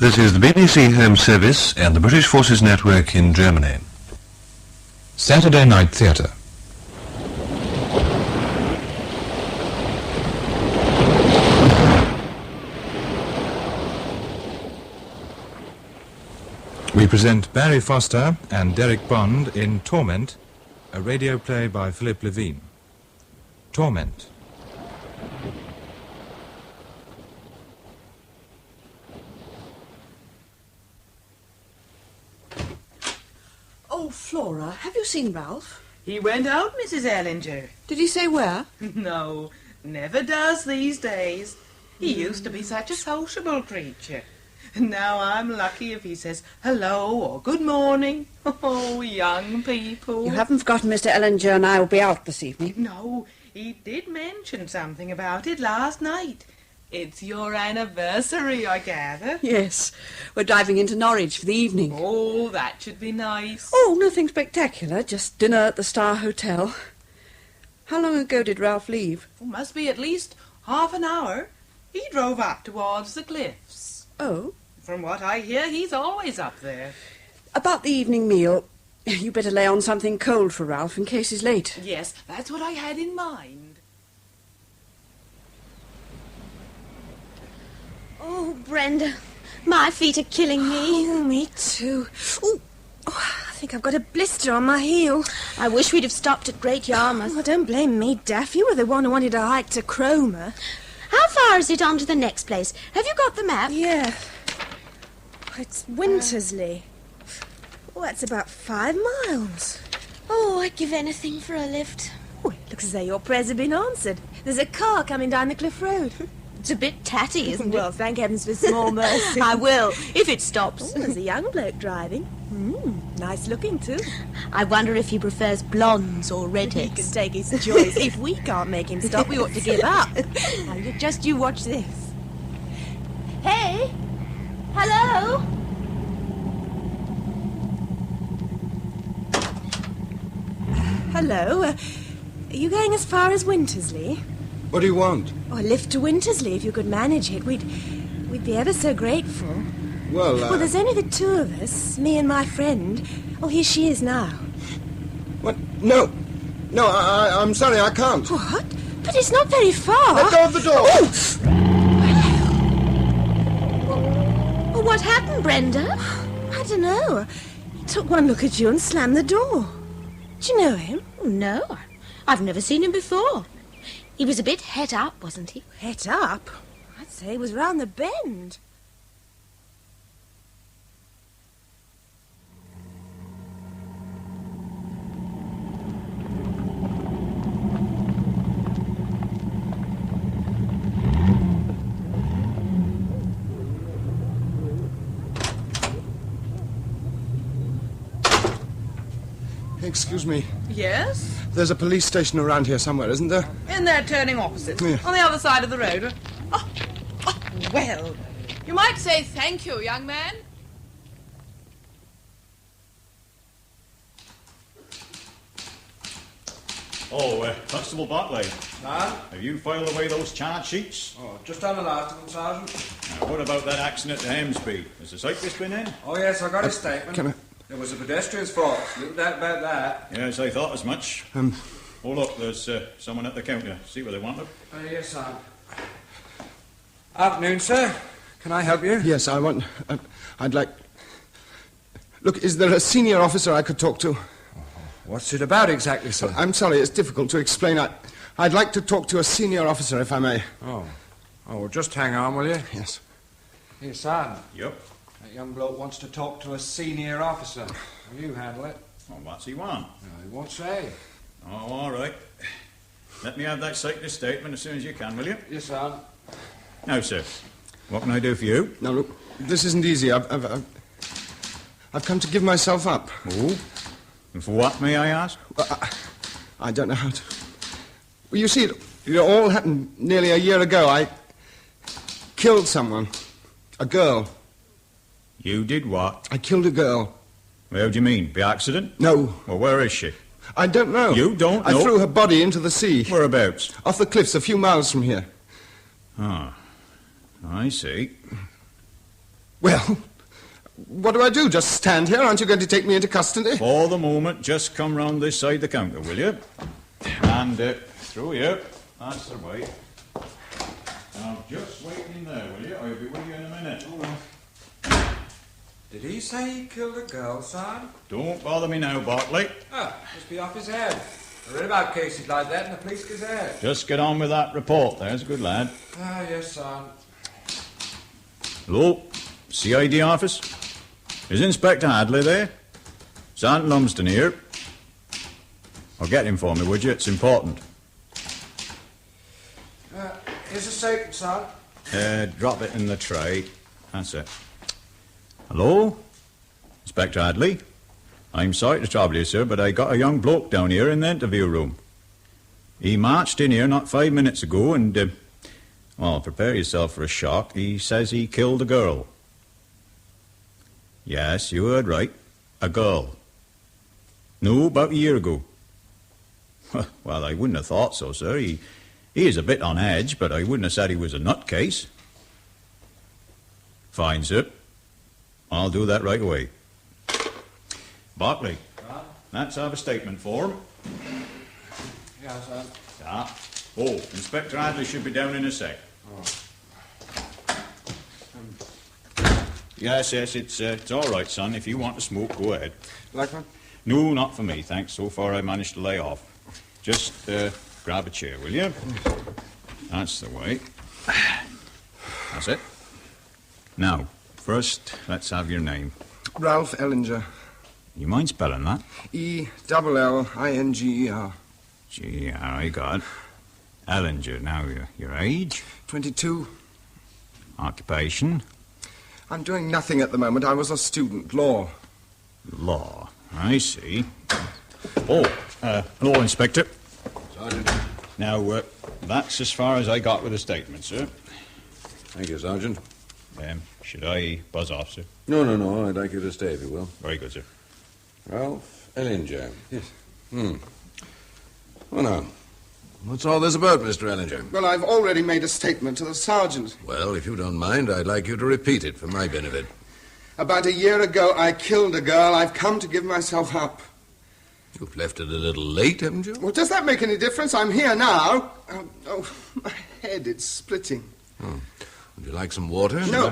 This is the BBC Home Service and the British Forces Network in Germany. Saturday Night Theatre. We present Barry Foster and Derek Bond in Torment, a radio play by Philip Levine. Torment. Oh, Flora, have you seen Ralph? He went out, Mrs. Ellinger. Did he say where? No, never does these days. He used to be such a sociable creature. Now I'm lucky if he says hello or good morning. Oh, young people. You haven't forgotten Mr. Ellinger and I will be out this evening. No, he did mention something about it last night. It's your anniversary, I gather. Yes, we're driving into Norwich for the evening. Oh, that should be nice. Oh, nothing spectacular, just dinner at the Star Hotel. How long ago did Ralph leave? Oh, must be at least half an hour. He drove up towards the cliffs. Oh? From what I hear, he's always up there. About the evening meal, you better lay on something cold for Ralph in case he's late. Yes, that's what I had in mind. Oh, Brenda, my feet are killing me. Oh, me too. Ooh. Oh, I think I've got a blister on my heel. I wish we'd have stopped at Great Yarmouth. Oh, don't blame me, Daff. You were the one who wanted to hike to Cromer. How far is it on to the next place? Have you got the map? Yeah. It's Wintersleigh. Oh, that's about 5 miles. Oh, I'd give anything for a lift. Oh, it looks as though your prayers have been answered. There's a car coming down the cliff road. It's a bit tatty, isn't it? Well, thank heavens for small mercy. I will, if it stops. Oh, there's a young bloke driving. Nice looking, too. I wonder if he prefers blondes or He redheads. can take his choice. If we can't make him stop, we ought to give up. Now, just you watch this. Hey! Hello? Hello. Are you going as far as Wintersleigh? What do you want? Oh, a lift to Wintersleigh, if you could manage it. We'd be ever so grateful. Well, Well, there's only the two of us, me and my friend. Oh, here she is now. What? No. No, I'm sorry, I can't. What? But it's not very far. Let go of the door. Well, what happened, Brenda? I don't know. He took one look at you and slammed the door. Do you know him? No, I've never seen him before. He was a bit het up, wasn't he? Het up? I'd say he was round the bend. Excuse me. Yes? There's a police station around here somewhere, isn't there? And they're turning opposite, Yeah. on the other side of the road. Oh, well, you might say thank you, young man. Oh, Constable Bartley, Sir? have you filed away those charge sheets? Oh, just done the last of them, Sergeant. Now, what about that accident at Hamsby? Has the cyclist been in? Oh, yes, I got his statement. Can I... It was a pedestrian's fault. Little doubt about that. Yes, I thought as much. Oh, look, there's someone at the counter. See what they want, look. Yes, sir. Afternoon, sir. Can I help you? Yes, I want... I'd like... Look, is there a senior officer I could talk to? What's it about exactly, sir? I'm sorry, it's difficult to explain. I'd like to talk to a senior officer, if I may. Oh, well, just hang on, will you? Yes. Here, Sergeant. Yep. That young bloke wants to talk to a senior officer. Will you handle it? Oh, what's he want? No, he won't say. Oh, all right. Let me have that cyclist statement as soon as you can, will you? Yes, Sergeant. Now, sir, what can I do for you? Now, look, this isn't easy. I've come to give myself up. Oh? And for what, may I ask? Well, I don't know how to... Well, you see, it all happened nearly a year ago. I killed someone. A girl. You did what? I killed a girl. How do you mean? By accident? No. Well, where is she? I don't know. You don't know? I threw her body into the sea. Whereabouts? Off the cliffs, a few miles from here. Ah, I see. Well, what do I do? Just stand here? Aren't you going to take me into custody? For the moment, just come round this side the counter, will you? And through here. That's the way. Now, just wait in there, will you? I'll be with you in a minute. Did he say he killed a girl, son? Don't bother me now, Bartley. Ah, must be off his head. I read about cases like that in the Police Gazette. Just get on with that report, there's a good lad. Ah, yes, son. Hello? CID office? Is Inspector Hadley there? Sergeant Lumsden here. Oh, get him for me, would you? It's important. Here's a statement, son. Drop it in the tray. That's it. Hello? Inspector Hadley? I'm sorry to trouble you, sir, but I got a young bloke down here in the interview room. He marched in here not 5 minutes ago and, well, prepare yourself for a shock. He says he killed a girl. Yes, you heard right. A girl. No, about a year ago. Well, I wouldn't have thought so, sir. He is a bit on edge, but I wouldn't have said he was a nutcase. Fine, sir. I'll do that right away. Bartley, let's have a statement for him. Yeah, son. Yeah. Oh, Inspector Hadley should be down in a sec. Yes, it's all right, son. If you want to smoke, go ahead. Like one? No, not for me, thanks. So far I managed to lay off. Just grab a chair, will you? That's the way. That's it. Now, first, let's have your name. Ralph Ellinger. You mind spelling that? E-L-L-I-N-G-E-R. G-E-R, I got it. Ellinger. Now, your age? 22. Occupation? I'm doing nothing at the moment. I was a student. Law. Law. I see. Oh, hello, Inspector. Sergeant. Now, that's as far as I got with the statement, sir. Thank you, Sergeant. Should I buzz off, sir? No. I'd like you to stay, if you will. Very good, sir. Ralph Ellinger. Yes. Well, now, what's all this about, Mr. Ellinger? Well, I've already made a statement to the sergeant. Well, if you don't mind, I'd like you to repeat it for my benefit. About a year ago, I killed a girl. I've come to give myself up. You've left it a little late, haven't you? Well, does that make any difference? I'm here now. My head, it's splitting. Oh. Would you like some water? No,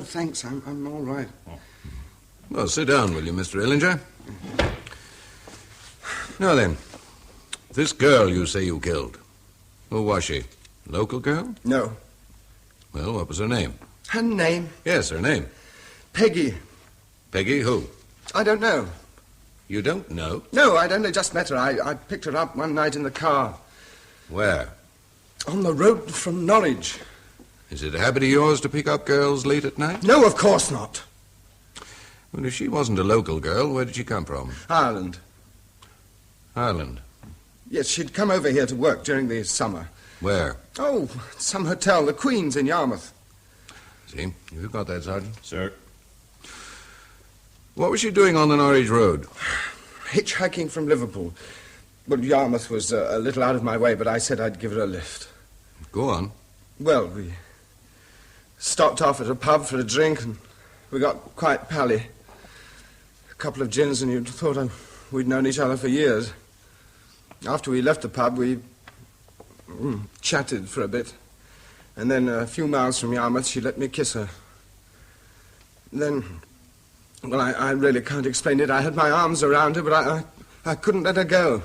thanks. I'm all right. Oh. Well, sit down, will you, Mr. Ellinger? Now then, this girl you say you killed, who was she? Local girl? No. Well, what was her name? Her name? Yes, her name. Peggy. Peggy who? I don't know. You don't know? No, I'd only just met her. I picked her up one night in the car. Where? On the road from Norwich. Is it a habit of yours to pick up girls late at night? No, of course not. Well, if she wasn't a local girl, where did she come from? Ireland. Ireland? Yes, she'd come over here to work during the summer. Where? Oh, some hotel, the Queen's in Yarmouth. See, you've got that, Sergeant. Sir. What was she doing on the Norwich Road? Hitchhiking from Liverpool. Well, Yarmouth was a little out of my way, but I said I'd give her a lift. Go on. Well, we stopped off at a pub for a drink, and we got quite pally. A couple of gins, and you'd thought we'd known each other for years. After we left the pub, we chatted for a bit. And then a few miles from Yarmouth, she let me kiss her. Then, well, I really can't explain it. I had my arms around her, but I couldn't let her go.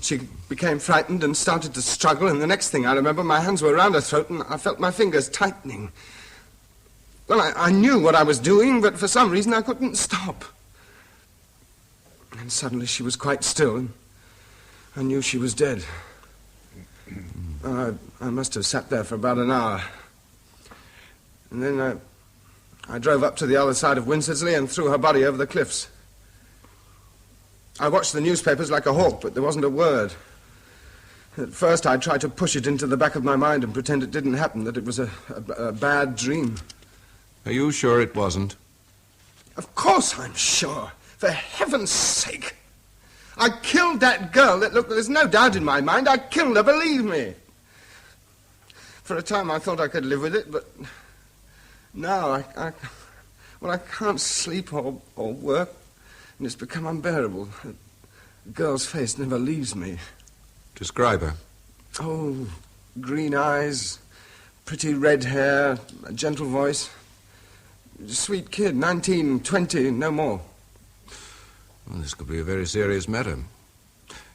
She became frightened and started to struggle, and the next thing I remember, my hands were around her throat, and I felt my fingers tightening. Well, I knew what I was doing, but for some reason I couldn't stop. And suddenly she was quite still, and I knew she was dead. I must have sat there for about an hour. And then I drove up to the other side of Wintersleigh and threw her body over the cliffs. I watched the newspapers like a hawk, but there wasn't a word. At first I tried to push it into the back of my mind and pretend it didn't happen, that it was a bad dream. Are you sure it wasn't? Of course I'm sure. For heaven's sake. I killed that girl. Look, there's no doubt in my mind. I killed her, believe me. For a time I thought I could live with it, but now Well, I can't sleep or work, and it's become unbearable. The girl's face never leaves me. Describe her. Oh, green eyes, pretty red hair, a gentle voice. Sweet kid, 19, 20, no more. Well, this could be a very serious matter.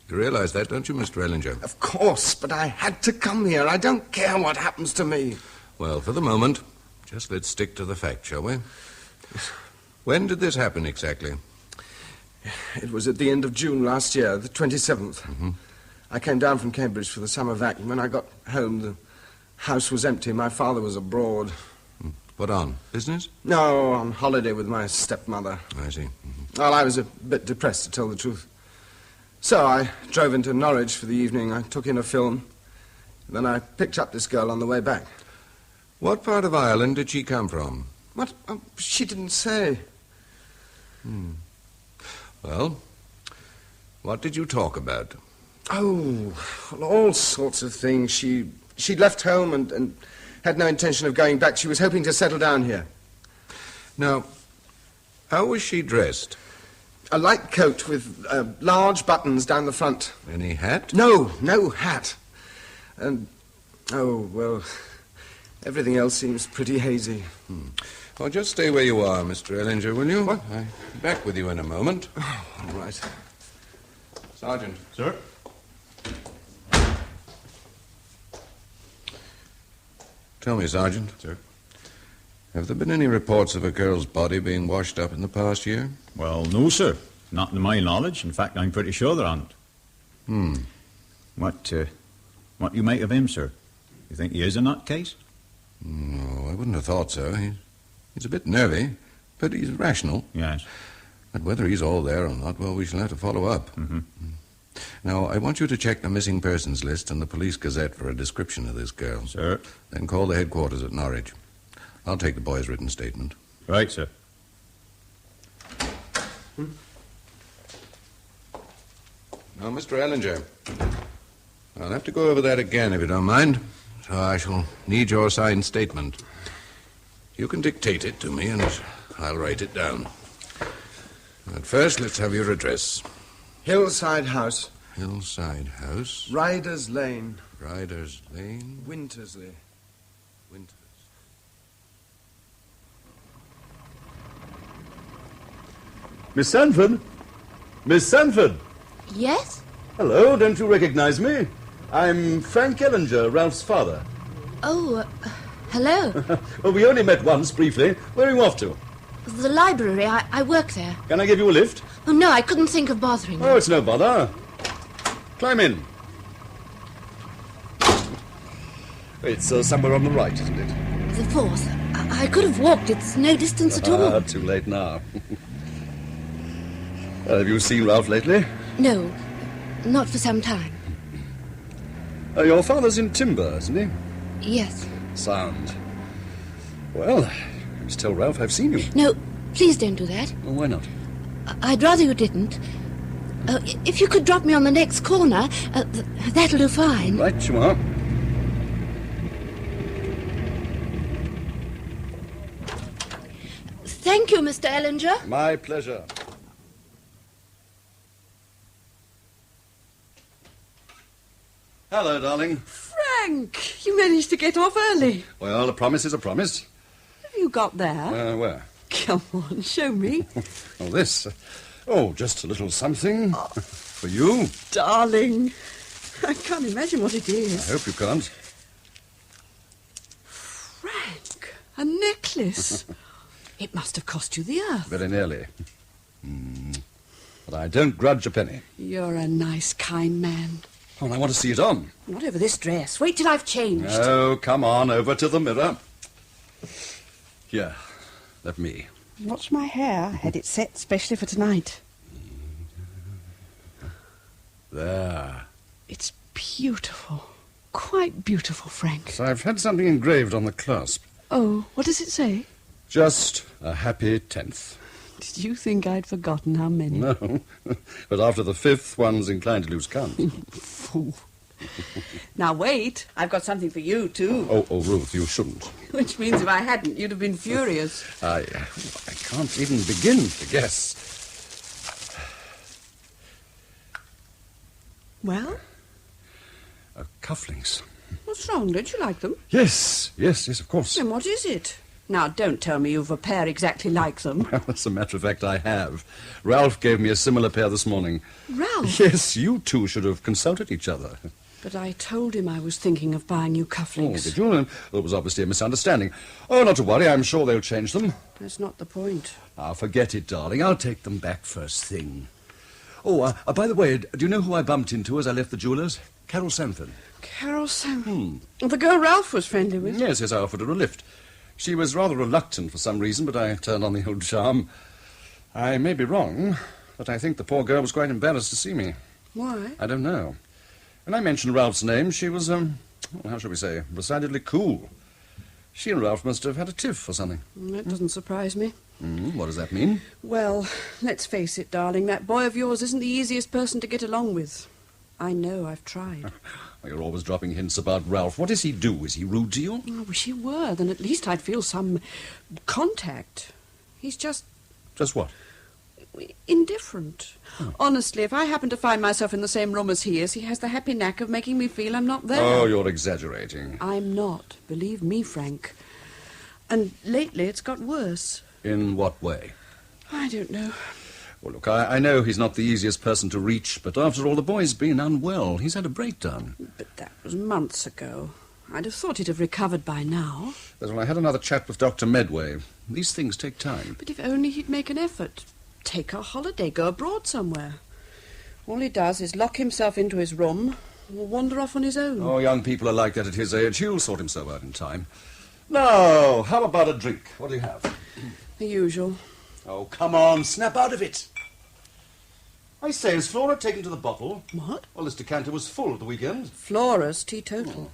You realize that, don't you, Mr. Ellinger? Of course, but I had to come here. I don't care what happens to me. Well, for the moment, just let's stick to the facts, shall we? When did this happen exactly? It was at the end of June last year, the 27th. Mm-hmm. I came down from Cambridge for the summer vac, and when I got home, the house was empty. My father was abroad. What on? Business? No, on holiday with my stepmother. I see. Mm-hmm. Well, I was a bit depressed, to tell the truth. So I drove into Norwich for the evening. I took in a film. Then I picked up this girl on the way back. What part of Ireland did she come from? What? Oh, she didn't say. Well, what did you talk about? Oh, well, all sorts of things. She'd left home and had no intention of going back. She was hoping to settle down here. Now, how was she dressed? A light coat with large buttons down the front. Any hat? No hat. And, oh, well, everything else seems pretty hazy. Well, just stay where you are, Mr. Ellinger, will you? What? I'll be back with you in a moment. Oh, all right. Sergeant. Sir? Tell me, Sergeant. Sir? Have there been any reports of a girl's body being washed up in the past year? Well, no, sir. Not to my knowledge. In fact, I'm pretty sure there aren't. What do you make of him, sir? You think he is a nutcase? No, I wouldn't have thought so. He's a bit nervy, but he's rational. Yes. But whether he's all there or not, well, we shall have to follow up. Mm-hmm. Now, I want you to check the missing persons list and the police gazette for a description of this girl. Sir? Then call the headquarters at Norwich. I'll take the boy's written statement. Right, sir. Now, Mr. Ellinger, I'll have to go over that again if you don't mind. So I shall need your signed statement. You can dictate it to me and I'll write it down. But first, let's have your address. Hillside House. Hillside House. Riders Lane. Riders Lane. Wintersleigh. Winters. Miss Sanford? Miss Sanford? Yes? Hello, don't you recognize me? I'm Frank Ellinger, Ralph's father. Oh, hello. Well, we only met once, briefly. Where are you off to? The library. I work there. Can I give you a lift? Oh, no, I couldn't think of bothering you. Oh, it's no bother. Climb in. It's somewhere on the right, isn't it? The fourth. I could have walked. It's no distance at all. Too late now. Have you seen Ralph lately? No, not for some time. Your father's in timber, isn't he? Yes. Sound. Well, you must tell Ralph I've seen you. No, please don't do that. Well, why not? I'd rather you didn't. If you could drop me on the next corner, that'll do fine. Right, you are. Thank you, Mr. Ellinger. My pleasure. Hello, darling. Frank, you managed to get off early. Well, a promise is a promise. Have you got there? Where? Come on, show me. Oh, this. Oh, just a little something. For you. Darling. I can't imagine what it is. I hope you can't. Frank, a necklace. It must have cost you the earth. Very nearly. But I don't grudge a penny. You're a nice, kind man. Oh, and I want to see it on. Not over this dress. Wait till I've changed. Oh, come on, over to the mirror. Here, let me. Watch my hair. I had it set specially for tonight. There. It's beautiful. Quite beautiful, Frank. So I've had something engraved on the clasp. Oh, what does it say? Just a happy 10th. Did you think I'd forgotten how many? No, but after the 5th, one's inclined to lose count. Fool. Now wait, I've got something for you too. Oh, Ruth, you shouldn't. Which means if I hadn't, you'd have been furious. I can't even begin to guess. Well? Cufflinks. What's wrong? Don't you like them? Yes, of course. Then what is it? Now, don't tell me you've a pair exactly like them. Well, as a matter of fact, I have. Ralph gave me a similar pair this morning. Ralph? Yes, you two should have consulted each other. But I told him I was thinking of buying you Oh, cufflinks. did you? There was obviously a misunderstanding. Oh, not to worry. I'm sure they'll change them. That's not the point. Ah, forget it, darling. I'll take them back first thing. Oh, by the way, do you know who I bumped into as I left the jeweller's? Carol Sanford. Carol Sanford? The girl Ralph was friendly with? Yes, I offered her a lift. She was rather reluctant for some reason, but I turned on the old charm. I may be wrong, but I think the poor girl was quite embarrassed to see me. Why? I don't know. When I mentioned Ralph's name, she was, how shall we say, decidedly cool. She and Ralph must have had a tiff or something. That doesn't surprise me. What does that mean? Well, let's face it, darling, that boy of yours isn't the easiest person to get along with. I know, I've tried. You're always dropping hints about Ralph. What does he do? Is he rude to you? I wish he were, then at least I'd feel some contact. He's just... Just what? Indifferent. Honestly, if I happen to find myself in the same room as he is, he has the happy knack of making me feel I'm not there. Oh, you're exaggerating. I'm not. Believe me, Frank. And lately it's got worse. In what way? I don't know. Well, look, I know he's not the easiest person to reach, but after all, the boy's been unwell. He's had a breakdown. But that was months ago. I'd have thought he'd have recovered by now. Well, I had another chat with Dr. Medway. These things take time. But if only he'd make an effort. Take a holiday, go abroad somewhere. All he does is lock himself into his room or wander off on his own. Oh, young people are like that at his age. He'll sort himself out in time. Now, how about a drink? What do you have? The usual. Oh, come on, snap out of it. I say, is Flora taken to the bottle? What? Well, this decanter was full at the weekend. Flora's teetotal.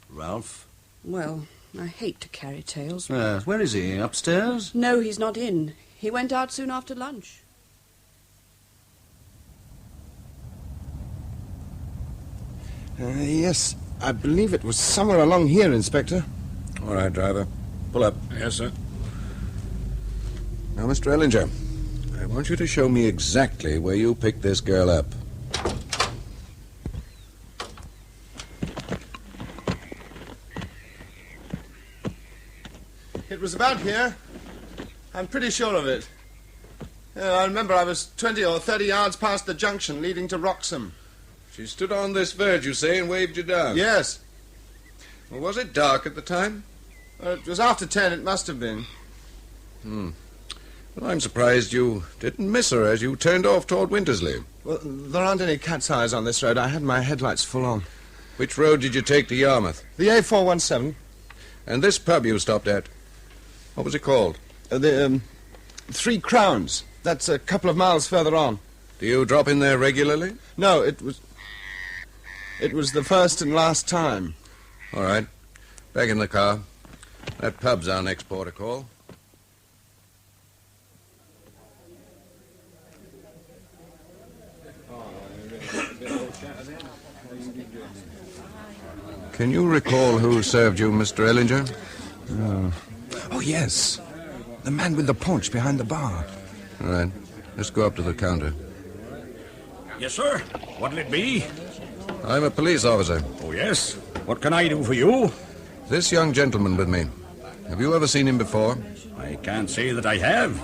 Ralph? Well, I hate to carry tales. Where is he? Upstairs? No, he's not in. He went out soon after lunch. Yes, I believe it was somewhere along here, Inspector. All right, driver. Pull up. Yes, sir. Now, Mr. Ellinger, I want you to show me exactly where you picked this girl up. It was about here. I'm pretty sure of it. I remember I was 20 or 30 yards past the junction leading to Wroxham. She stood on this verge, you say, and waved you down? Yes. Well, was it dark at the time? It was after 10, it must have been. Well, I'm surprised you didn't miss her as you turned off toward Wintersleigh. Well, there aren't any cat's eyes on this road. I had my headlights full on. Which road did you take to Yarmouth? The A417. And this pub you stopped at, what was it called? The 3 Crowns. That's a couple of miles further on. Do you drop in there regularly? No, it was the first and last time. All right. Back in the car. That pub's our next port of call. Can you recall who served you, Mr. Ellinger? Oh, yes. The man with the paunch behind the bar. All right. Let's go up to the counter. Yes, sir. What'll it be? I'm a police officer. Oh, yes. What can I do for you? This young gentleman with me. Have you ever seen him before? I can't say that I have.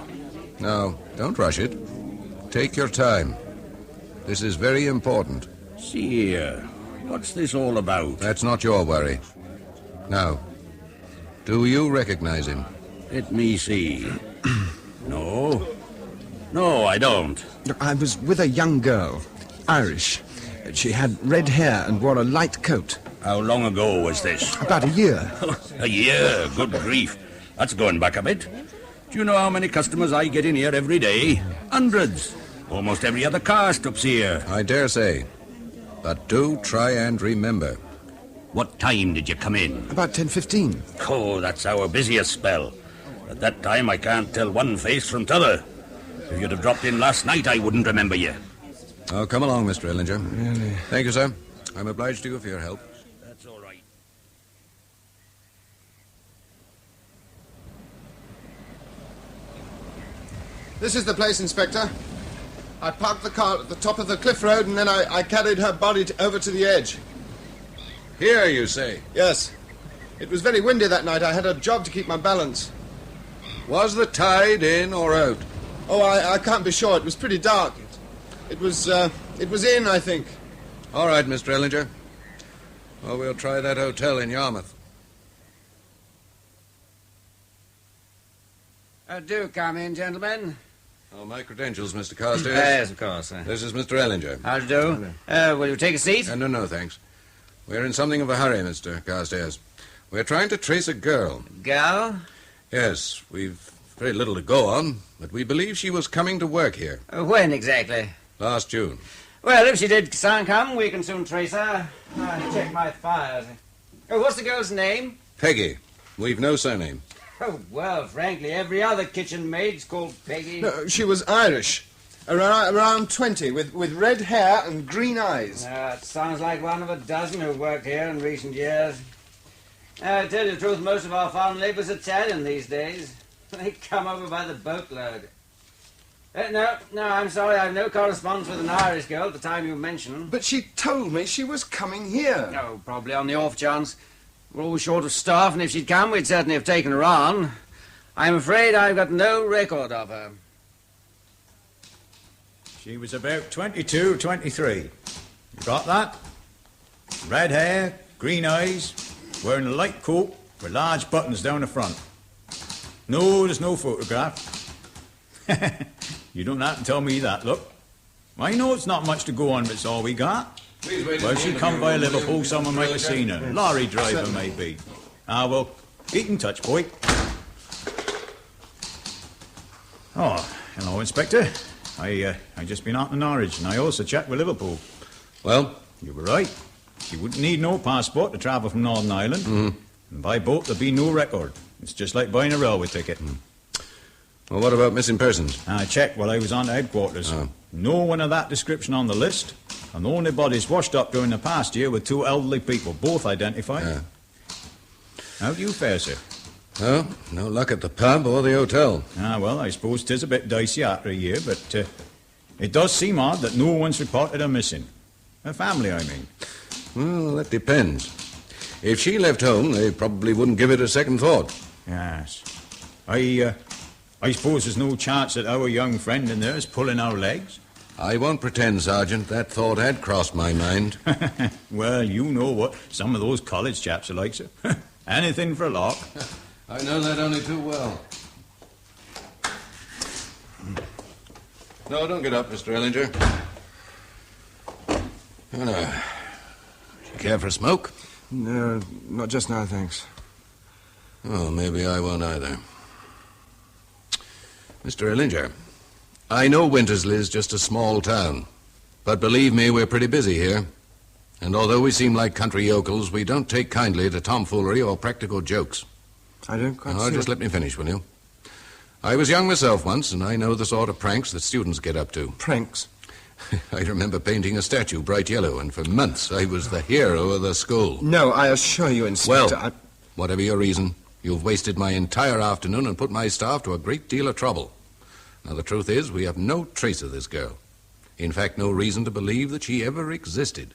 No, don't rush it. Take your time. This is very important. See here. What's this all about? That's not your worry. Now, do you recognize him? Let me see. No. No, I don't. I was with a young girl, Irish. She had red hair and wore a light coat. How long ago was this? About a year. A year? Good grief. That's going back a bit. Do you know how many customers I get in here every day? Hundreds. Almost every other car stops here. I dare say. But do try and remember. What time did you come in? About 10:15. Oh, that's our busiest spell. At that time, I can't tell one face from t'other. If you'd have dropped in last night, I wouldn't remember you. Oh, come along, Mr. Ellinger. Really? Thank you, sir. I'm obliged to you for your help. That's all right. This is the place, Inspector. I parked the car at the top of the cliff road, and then I carried her body over to the edge. Here, you say? Yes. It was very windy that night. I had a job to keep my balance. Was the tide in or out? Oh, I can't be sure. It was pretty dark. It was in, I think. All right, Mr. Ellinger. Well, we'll try that hotel in Yarmouth. Do come in, gentlemen. Oh, my credentials, Mr. Carstairs. Yes, of course. This is Mr. Ellinger. How do you do? Will you take a seat? No, thanks. We're in something of a hurry, Mr. Carstairs. We're trying to trace a girl. Girl? Yes, we've very little to go on, but we believe she was coming to work here. When exactly? Last June. Well, if she did come, we can soon trace her. I'll check my files. What's the girl's name? Peggy. We've no surname. Oh, well, frankly, every other kitchen maid's called Peggy. No, she was Irish. Around 20, with red hair and green eyes. It sounds like one of a dozen who've worked here in recent years. I tell you the truth, most of our farm labour's Italian these days. They come over by the boatload. No, I'm sorry, I've no correspondence with an Irish girl at the time you mentioned. But she told me she was coming here. Oh, probably on the off chance. We're always short of staff, and if she'd come, we'd certainly have taken her on. I'm afraid I've got no record of her. She was about 22, 23. You got that? Red hair, green eyes, wearing a light coat with large buttons down the front. No, there's no photograph. You don't have to tell me that, look. I know it's not much to go on, but it's all we got. Well, she come via Liverpool, someone might have seen her. Lorry driver, maybe. Well, keep in touch, boy. Oh, hello, Inspector. I just been out to Norwich, and I also checked with Liverpool. Well? You were right. You wouldn't need no passport to travel from Northern Ireland. Mm-hmm. And by boat, there'd be no record. It's just like buying a railway ticket. Well, what about missing persons? I checked while I was on headquarters. No one of that description on the list. And the only bodies washed up during the past year were two elderly people, both identified. How do you fare, sir? Oh, no luck at the pub or the hotel. Well, I suppose 'tis a bit dicey after a year, but it does seem odd that no one's reported her missing. Her family, I mean. Well, that depends. If she left home, they probably wouldn't give it a second thought. Yes. I suppose there's no chance that our young friend in there is pulling our legs? I won't pretend, Sergeant, that thought had crossed my mind. Well, you know what some of those college chaps are like, sir. Anything for a lark. I know that only too well. No, don't get up, Mr. Ellinger. Oh, no. You care for a smoke? No, not just now, thanks. Oh, maybe I won't either. Mr. Ellinger, I know Wintersleigh is just a small town, but believe me, we're pretty busy here. And although we seem like country yokels, we don't take kindly to tomfoolery or practical jokes. I don't quite see... Just let me finish, will you? I was young myself once, and I know the sort of pranks that students get up to. Pranks? I remember painting a statue bright yellow, and for months I was the hero of the school. No, I assure you, Inspector... Well, whatever your reason, you've wasted my entire afternoon and put my staff to a great deal of trouble. Now, the truth is, we have no trace of this girl. In fact, no reason to believe that she ever existed.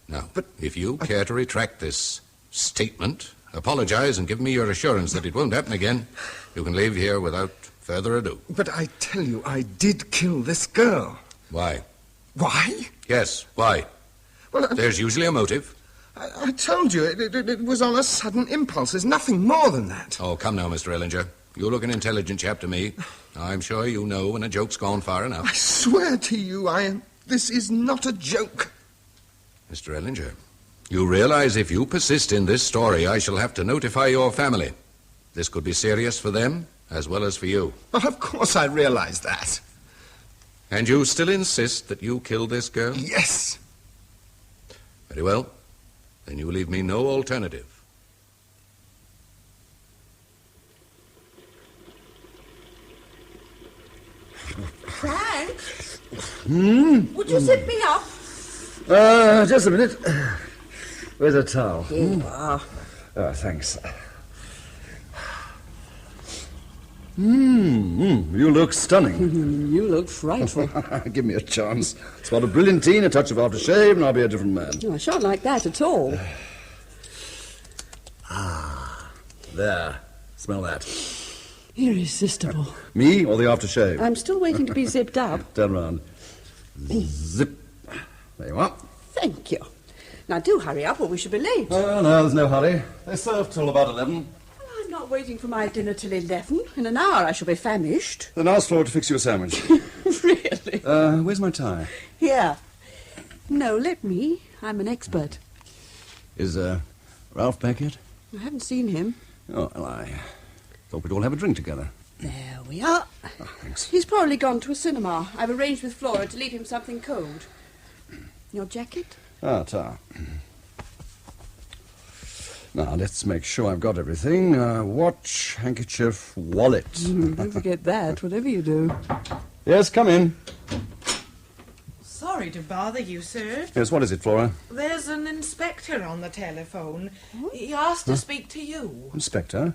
Now, if you care to retract this statement, apologize and give me your assurance that it won't happen again, you can leave here without further ado. But I tell you, I did kill this girl. Why? Why? Yes, why? Well, there's usually a motive. I told you, it was on a sudden impulse. There's nothing more than that. Oh, come now, Mr. Ellinger. You look an intelligent chap to me. I'm sure you know when a joke's gone far enough. I swear to you, this is not a joke. Mr. Ellinger, you realize if you persist in this story, I shall have to notify your family. This could be serious for them as well as for you. Well, of course I realize that. And you still insist that you killed this girl? Yes. Very well. Then you leave me no alternative. Frank? Would you sit me up? Just a minute. Where's a towel? Here you are. Oh, thanks. You look stunning. You look frightful. Give me a chance. Spot of brilliantine, a touch of aftershave, and I'll be a different man. Oh, I shan't like that at all. There. Smell that. Irresistible. Me or the aftershave? I'm still waiting to be zipped up. Turn round. Zip. There you are. Thank you. Now, do hurry up or we shall be late. Oh, no, there's no hurry. They serve till about 11. Well, I'm not waiting for my dinner till 11. In an hour I shall be famished. Then ask Flora to fix you a sandwich. Really? Where's my tie? Here. No, let me. I'm an expert. Is, Ralph back yet? I haven't seen him. Oh, well, I thought we'd all have a drink together. There we are. Oh, thanks. He's probably gone to a cinema. I've arranged with Flora to leave him something cold. Your jacket? Ah, tar. Now, let's make sure I've got everything. Watch, handkerchief, wallet. Don't forget that, whatever you do. Yes, come in. Sorry to bother you, sir. Yes, what is it, Flora? There's an inspector on the telephone. He asked to speak to you. Inspector?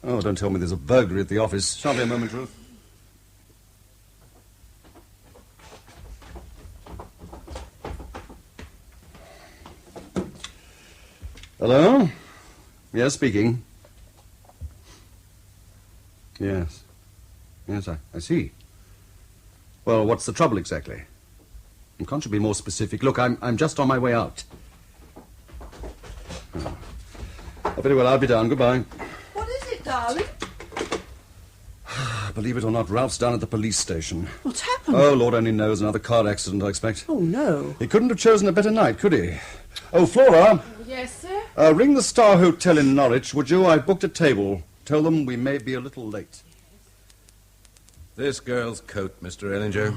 Oh, don't tell me there's a burglary at the office. Shan't be a moment, Ruth. Hello? Yes, speaking. Yes. Yes, I see. Well, what's the trouble exactly? And can't you be more specific? Look, I'm just on my way out. Oh. Very well, I'll be down. Goodbye. What is it, darling? Believe it or not, Ralph's down at the police station. What's happened? Oh, Lord only knows. Another car accident, I expect. Oh, no. He couldn't have chosen a better night, could he? Oh, Flora. Yes, sir? Ring the Star Hotel in Norwich, would you? I've booked a table. Tell them we may be a little late. This girl's coat, Mr. Ellinger.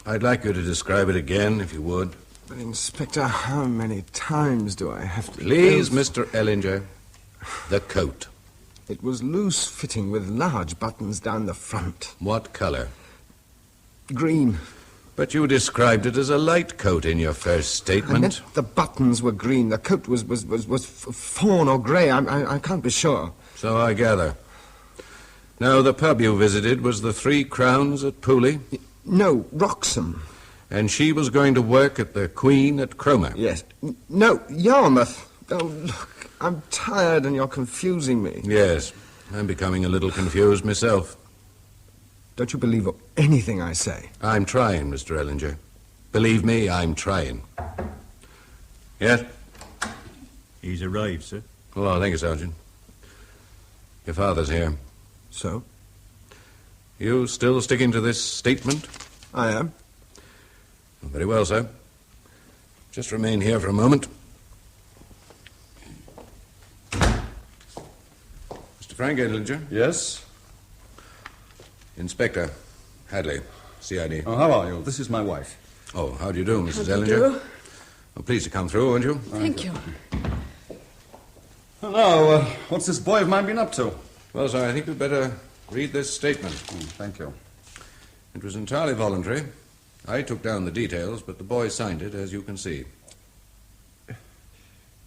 I'd like you to describe it again, if you would. But, Inspector, how many times do I have to... Please, Mr. Ellinger. The coat. It was loose-fitting with large buttons down the front. What color? Green. But you described it as a light coat in your first statement. I meant the buttons were green. The coat was fawn or grey. I can't be sure. So I gather. Now, the pub you visited was the Three Crowns at Pooley? No, Wroxham. And she was going to work at the Queen at Cromer? Yes. No, Yarmouth. Oh, look, I'm tired and you're confusing me. Yes, I'm becoming a little confused myself. Don't you believe anything I say? I'm trying, Mr. Ellinger. Believe me, I'm trying. Yes? He's arrived, sir. Oh, thank you, Sergeant. Your father's here. So? You still sticking to this statement? I am. Oh, very well, sir. Just remain here for a moment. Mr. Frank Ellinger? Yes? Inspector Hadley, CID. Oh, how are you? This is my wife. Oh, how do you do, Mrs. How do you Ellinger? do? Well, please to come through, won't you? Thank you. Well, now, what's this boy of mine been up to? Well, sir, I think we'd better read this statement. Thank you. It was entirely voluntary. I took down the details, but the boy signed it, as you can see.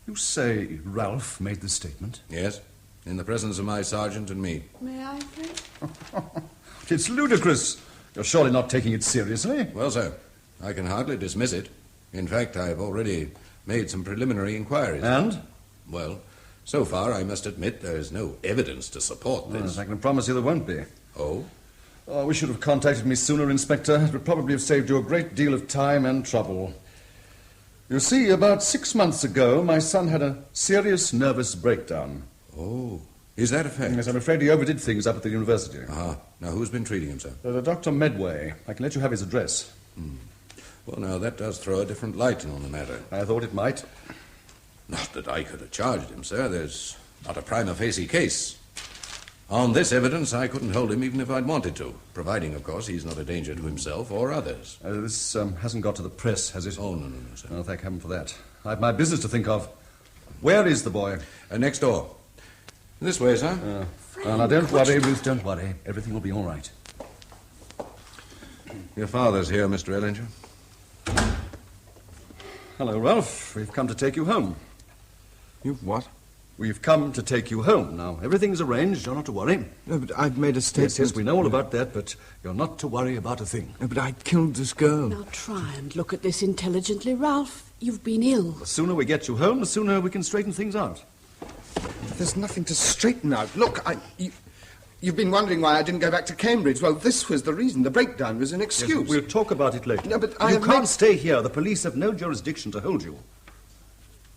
You say Ralph made this statement? Yes, in the presence of my sergeant and me. May I, Frank? It's ludicrous. You're surely not taking it seriously. Well, sir, I can hardly dismiss it. In fact, I've already made some preliminary inquiries. And? Well, so far, I must admit there's no evidence to support this. Yes, I can promise you there won't be. Oh? Oh, we should have contacted me sooner, Inspector. It would probably have saved you a great deal of time and trouble. You see, about 6 months ago, my son had a serious nervous breakdown. Oh, is that a fact? Yes, I'm afraid he overdid things up at the university. Now, who's been treating him, sir? Dr. Medway. I can let you have his address. Well, now, that does throw a different light on the matter. I thought it might. Not that I could have charged him, sir. There's not a prima facie case. On this evidence, I couldn't hold him even if I'd wanted to, providing, of course, he's not a danger to himself or others. This hasn't got to the press, has it? Oh, no, sir. Oh, thank heaven for that. I've my business to think of. Where is the boy? Next door. This way, sir. Now, don't worry, Ruth, don't worry. Everything will be all right. Your father's here, Mr. Ellinger. Hello, Rolf. We've come to take you home. You what? We've come to take you home. Now, everything's arranged. You're not to worry. No, but I've made a statement. Yes, we know all about that, but you're not to worry about a thing. No, but I killed this girl. Now try and look at this intelligently, Ralph. You've been ill. The sooner we get you home, the sooner we can straighten things out. There's nothing to straighten out. Look, you've been wondering why I didn't go back to Cambridge. Well, this was the reason. The breakdown was an excuse. Yes, we'll talk about it later. No, but you can't stay here. The police have no jurisdiction to hold you.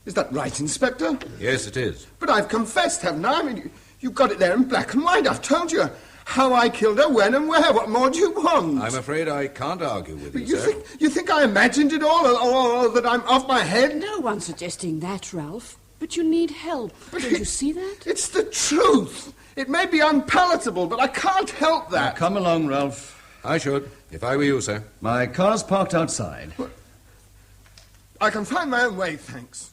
Is that right, Inspector? Yes, it is. But I've confessed, haven't I? I mean, you've got it there in black and white. I've told you how I killed her, when and where. What more do you want? I'm afraid I can't argue with you, sir. You think I imagined it all, or that I'm off my head? No one's suggesting that, Ralph. But you need help. Don't you see that? It's the truth. It may be unpalatable, but I can't help that. Now, come along, Ralph. I should, if I were you, sir. My car's parked outside. I can find my own way, thanks.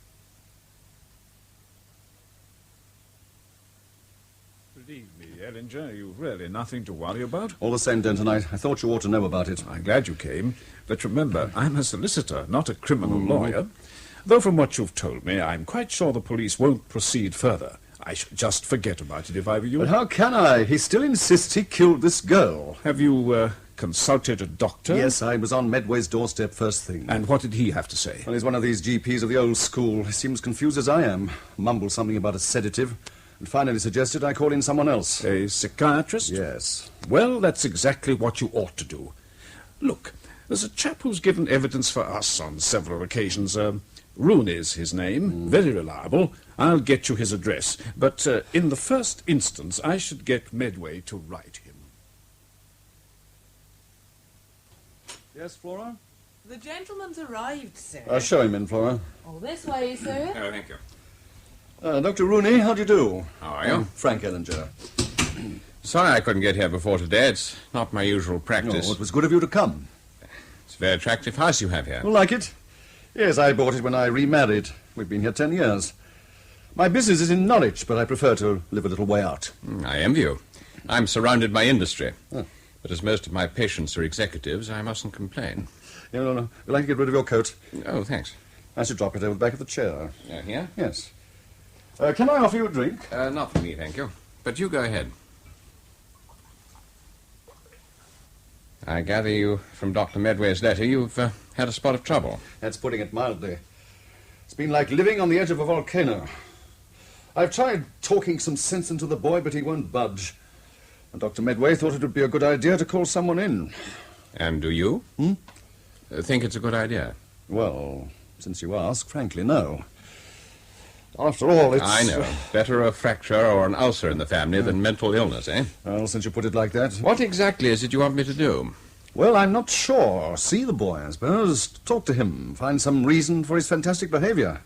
Believe me, Ellinger, you've really nothing to worry about. All the same, Denton, I thought you ought to know about it. I'm glad you came. But remember, I'm a solicitor, not a criminal lawyer. Though from what you've told me, I'm quite sure the police won't proceed further. I should just forget about it if I were you. But how can I? He still insists he killed this girl. Have you consulted a doctor? Yes, I was on Medway's doorstep first thing. And what did he have to say? Well, he's one of these GPs of the old school. He seems confused as I am. Mumbled something about a sedative, and finally suggested I call in someone else. A psychiatrist? Yes. Well, that's exactly what you ought to do. Look, there's a chap who's given evidence for us on several occasions. Rooney's his name. Very reliable. I'll get you his address. But in the first instance, I should get Medway to write him. Yes, Flora? The gentleman's arrived, sir. Show him in, Flora. Oh, this way, sir. Oh, thank you. Dr. Rooney, how do you do? How are you? Frank Ellinger. Sorry I couldn't get here before today. It's not my usual practice. No, it was good of you to come. It's a very attractive house you have here. You like it? Yes, I bought it when I remarried. We've been here 10 years. My business is in Norwich, but I prefer to live a little way out. I envy you. I'm surrounded by industry. But as most of my patients are executives, I mustn't complain. No. Would you like to get rid of your coat? Oh, thanks. I should drop it over the back of the chair. Here? Yes. Can I offer you a drink? Not for me, thank you. But you go ahead. I gather you, from Dr. Medway's letter, you've had a spot of trouble. That's putting it mildly. It's been like living on the edge of a volcano. I've tried talking some sense into the boy, but he won't budge. And Dr. Medway thought it would be a good idea to call someone in. And do you? Think it's a good idea? Well, since you ask, frankly, no. After all, it's... I know. Better a fracture or an ulcer in the family than mental illness, eh? Well, since you put it like that... What exactly is it you want me to do? Well, I'm not sure. See the boy, I suppose. Talk to him. Find some reason for his fantastic behavior.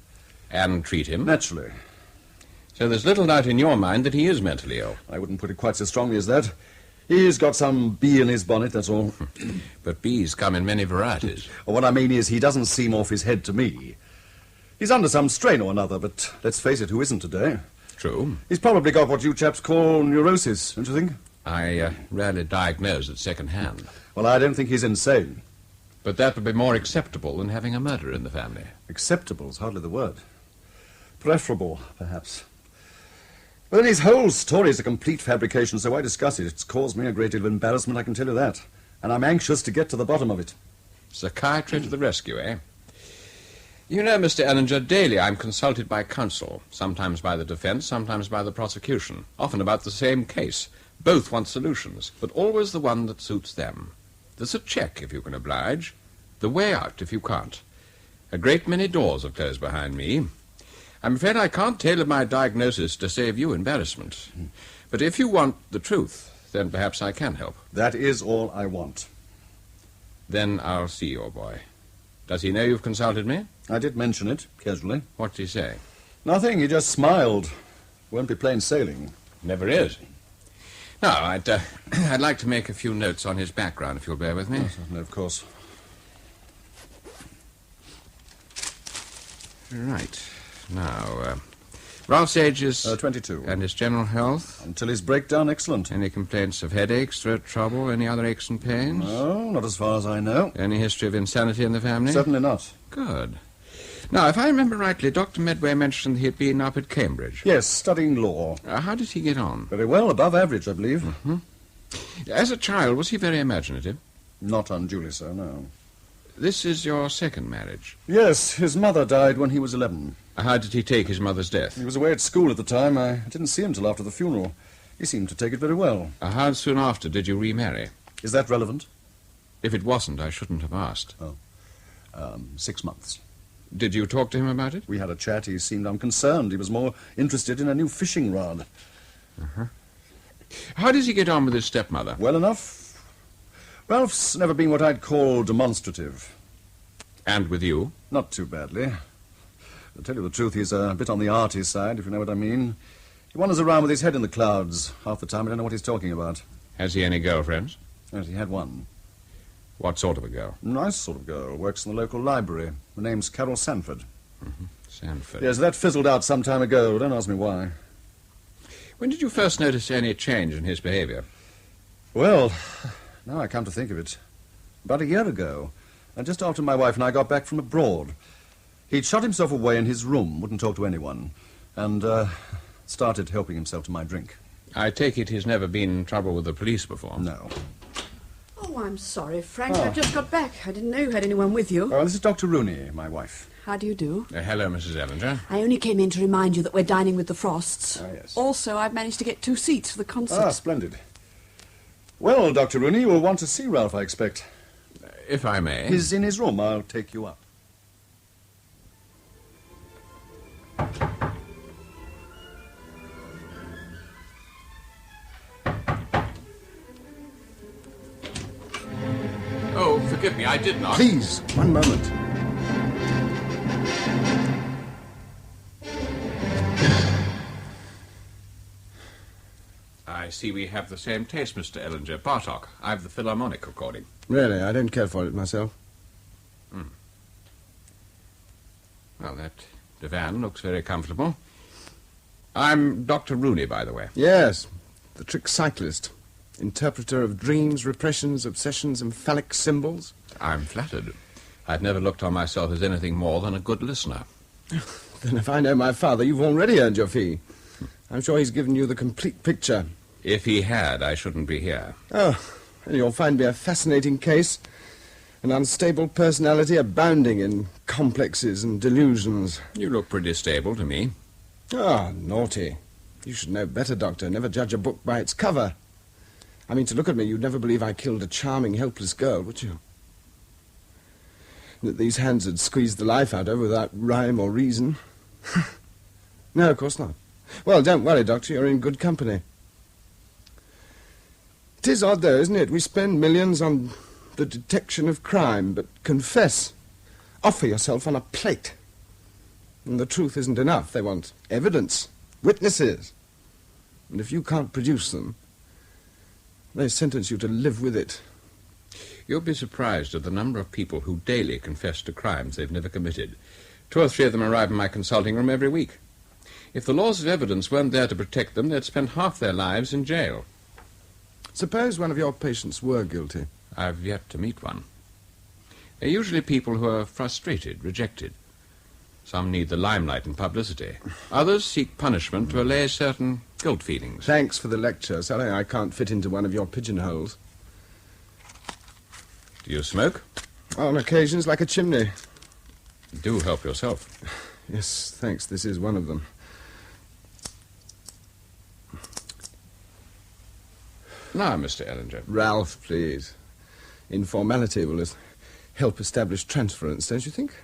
And treat him? Naturally. So there's little doubt in your mind that he is mentally ill? I wouldn't put it quite so strongly as that. He's got some bee in his bonnet, that's all. But bees come in many varieties. Well, what I mean is he doesn't seem off his head to me. He's under some strain or another, but let's face it, who isn't today? True. He's probably got what you chaps call neurosis, don't you think? I rarely diagnose at second hand. Well, I don't think he's insane. But that would be more acceptable than having a murderer in the family. Acceptable's hardly the word. Preferable, perhaps. But then his whole story is a complete fabrication, so why discuss it? It's caused me a great deal of embarrassment, I can tell you that. And I'm anxious to get to the bottom of it. Psychiatry to the rescue, eh? You know, Mr. Ellinger, daily I'm consulted by counsel, sometimes by the defense, sometimes by the prosecution, often about the same case. Both want solutions, but always the one that suits them. There's a check, if you can oblige. The way out, if you can't. A great many doors are closed behind me. I'm afraid I can't tailor my diagnosis to save you embarrassment. But if you want the truth, then perhaps I can help. That is all I want. Then I'll see your boy. Does he know you've consulted me? I did mention it, casually. What did he say? Nothing, he just smiled. Won't be plain sailing. Never is. Now, I'd like to make a few notes on his background, if you'll bear with me. Oh, certainly, of course. Right. Now, Rolf's age is... 22. And his general health? Until his breakdown, excellent. Any complaints of headaches, throat trouble, any other aches and pains? No, not as far as I know. Any history of insanity in the family? Certainly not. Good. Now, if I remember rightly, Dr. Medway mentioned he had been up at Cambridge. Yes, studying law. How did he get on? Very well, above average, I believe. Mm-hmm. As a child, was he very imaginative? Not unduly so, no. This is your second marriage? Yes, his mother died when he was 11. How did he take his mother's death? He was away at school at the time. I didn't see him till after the funeral. He seemed to take it very well. How soon after did you remarry? Is that relevant? If it wasn't, I shouldn't have asked. 6 months. Did you talk to him about it? We had a chat. He seemed unconcerned. He was more interested in a new fishing rod. Uh-huh. How does he get on with his stepmother? Well enough. Ralph's never been what I'd call demonstrative. And with you? Not too badly. To tell you the truth, he's a bit on the arty side, if you know what I mean. He wanders around with his head in the clouds. Half the time I don't know what he's talking about. Has he any girlfriends? Yes, he had one. What sort of a girl? Nice sort of girl. Works in the local library. Her name's Carol Sanford. Mm-hmm. Sanford. Yes, that fizzled out some time ago. Don't ask me why. When did you first notice any change in his behavior? Well, now I come to think of it. About a year ago. Just after my wife and I got back from abroad. He'd shut himself away in his room, wouldn't talk to anyone, and started helping himself to my drink. I take it he's never been in trouble with the police before? No. Oh, I'm sorry, Frank. I just got back. I didn't know you had anyone with you. Oh, this is Dr. Rooney, my wife. How do you do? Hello, Mrs. Ellinger. I only came in to remind you that we're dining with the Frosts. Ah, yes. Also, I've managed to get 2 seats for the concert. Ah, splendid. Well, Dr. Rooney, you will want to see Ralph, I expect. If I may. He's in his room. I'll take you up. Oh, forgive me, I did not. Please, one moment. I see we have the same taste, Mr. Ellinger. Bartok, I've the Philharmonic recording. Really, I don't care for it myself. Well, that divan looks very comfortable. I'm Dr. Rooney, by the way. Yes, the trick cyclist. Interpreter of dreams, repressions, obsessions, and phallic symbols. I'm flattered. I've never looked on myself as anything more than a good listener. Then if I know my father, you've already earned your fee. I'm sure he's given you the complete picture. If he had, I shouldn't be here. Oh, and you'll find me a fascinating case. An unstable personality abounding in complexes and delusions. You look pretty stable to me. Ah, naughty. You should know better, Doctor. Never judge a book by its cover. I mean, to look at me, you'd never believe I killed a charming, helpless girl, would you? That these hands had squeezed the life out of her without rhyme or reason. No, of course not. Well, don't worry, Doctor. You're in good company. It is odd, though, isn't it? We spend millions on the detection of crime, but confess. Offer yourself on a plate. And the truth isn't enough. They want evidence, witnesses. And if you can't produce them, they sentence you to live with it. You'll be surprised at the number of people who daily confess to crimes they've never committed. 2 or 3 of them arrive in my consulting room every week. If the laws of evidence weren't there to protect them, they'd spend half their lives in jail. Suppose one of your patients were guilty. I've yet to meet one. They're usually people who are frustrated, rejected. Some need the limelight and publicity. Others seek punishment to allay certain guilt feelings. Thanks for the lecture, Sally. I can't fit into one of your pigeonholes. Do you smoke? On occasions, like a chimney. Do help yourself. Yes, thanks. This is one of them. Now, Mr. Ellinger. Ralph, please. Informality will help establish transference, don't you think?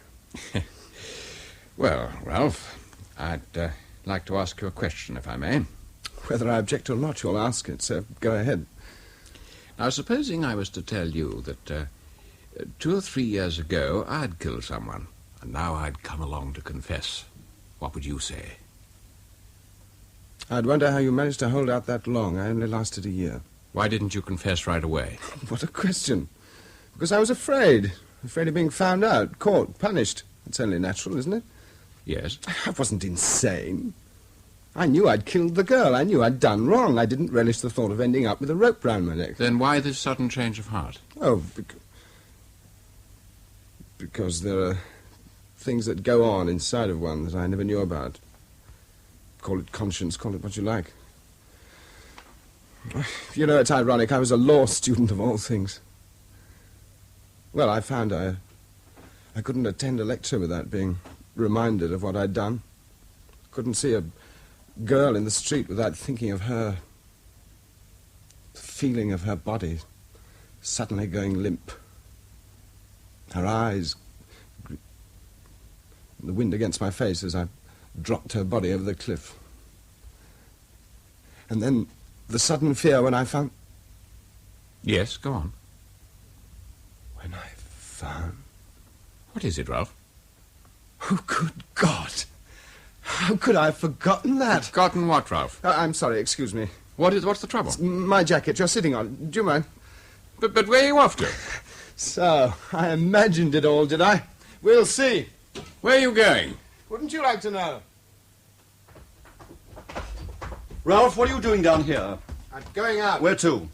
Well, Ralph, I'd like to ask you a question, if I may. Whether I object or not, you'll ask it, so go ahead. Now, supposing I was to tell you that 2 or 3 years ago I'd killed someone, and now I'd come along to confess, what would you say? I'd wonder how you managed to hold out that long. I only lasted a year. Why didn't you confess right away? What a question. Because I was afraid. Afraid of being found out, caught, punished. It's only natural, isn't it? Yes. I wasn't insane. I knew I'd killed the girl. I knew I'd done wrong. I didn't relish the thought of ending up with a rope round my neck. Then why this sudden change of heart? Oh, because there are things that go on inside of one that I never knew about. Call it conscience, call it what you like. You know, it's ironic. I was a law student of all things. Well, I found I couldn't attend a lecture without being reminded of what I'd done. Couldn't see a girl in the street without thinking of her. The feeling of her body suddenly going limp. Her eyes, the wind against my face as I dropped her body over the cliff. And then the sudden fear when I found... Yes, go on. When I found... What is it, Rolf? Oh, good God! How could I have forgotten that? Forgotten what, Rolf? I'm sorry, excuse me. What's the trouble? It's my jacket you're sitting on. Do you mind? But where are you off to? So, I imagined it all, did I? We'll see. Where are you going? Wouldn't you like to know? Ralph, what are you doing down here? I'm going out. Where to?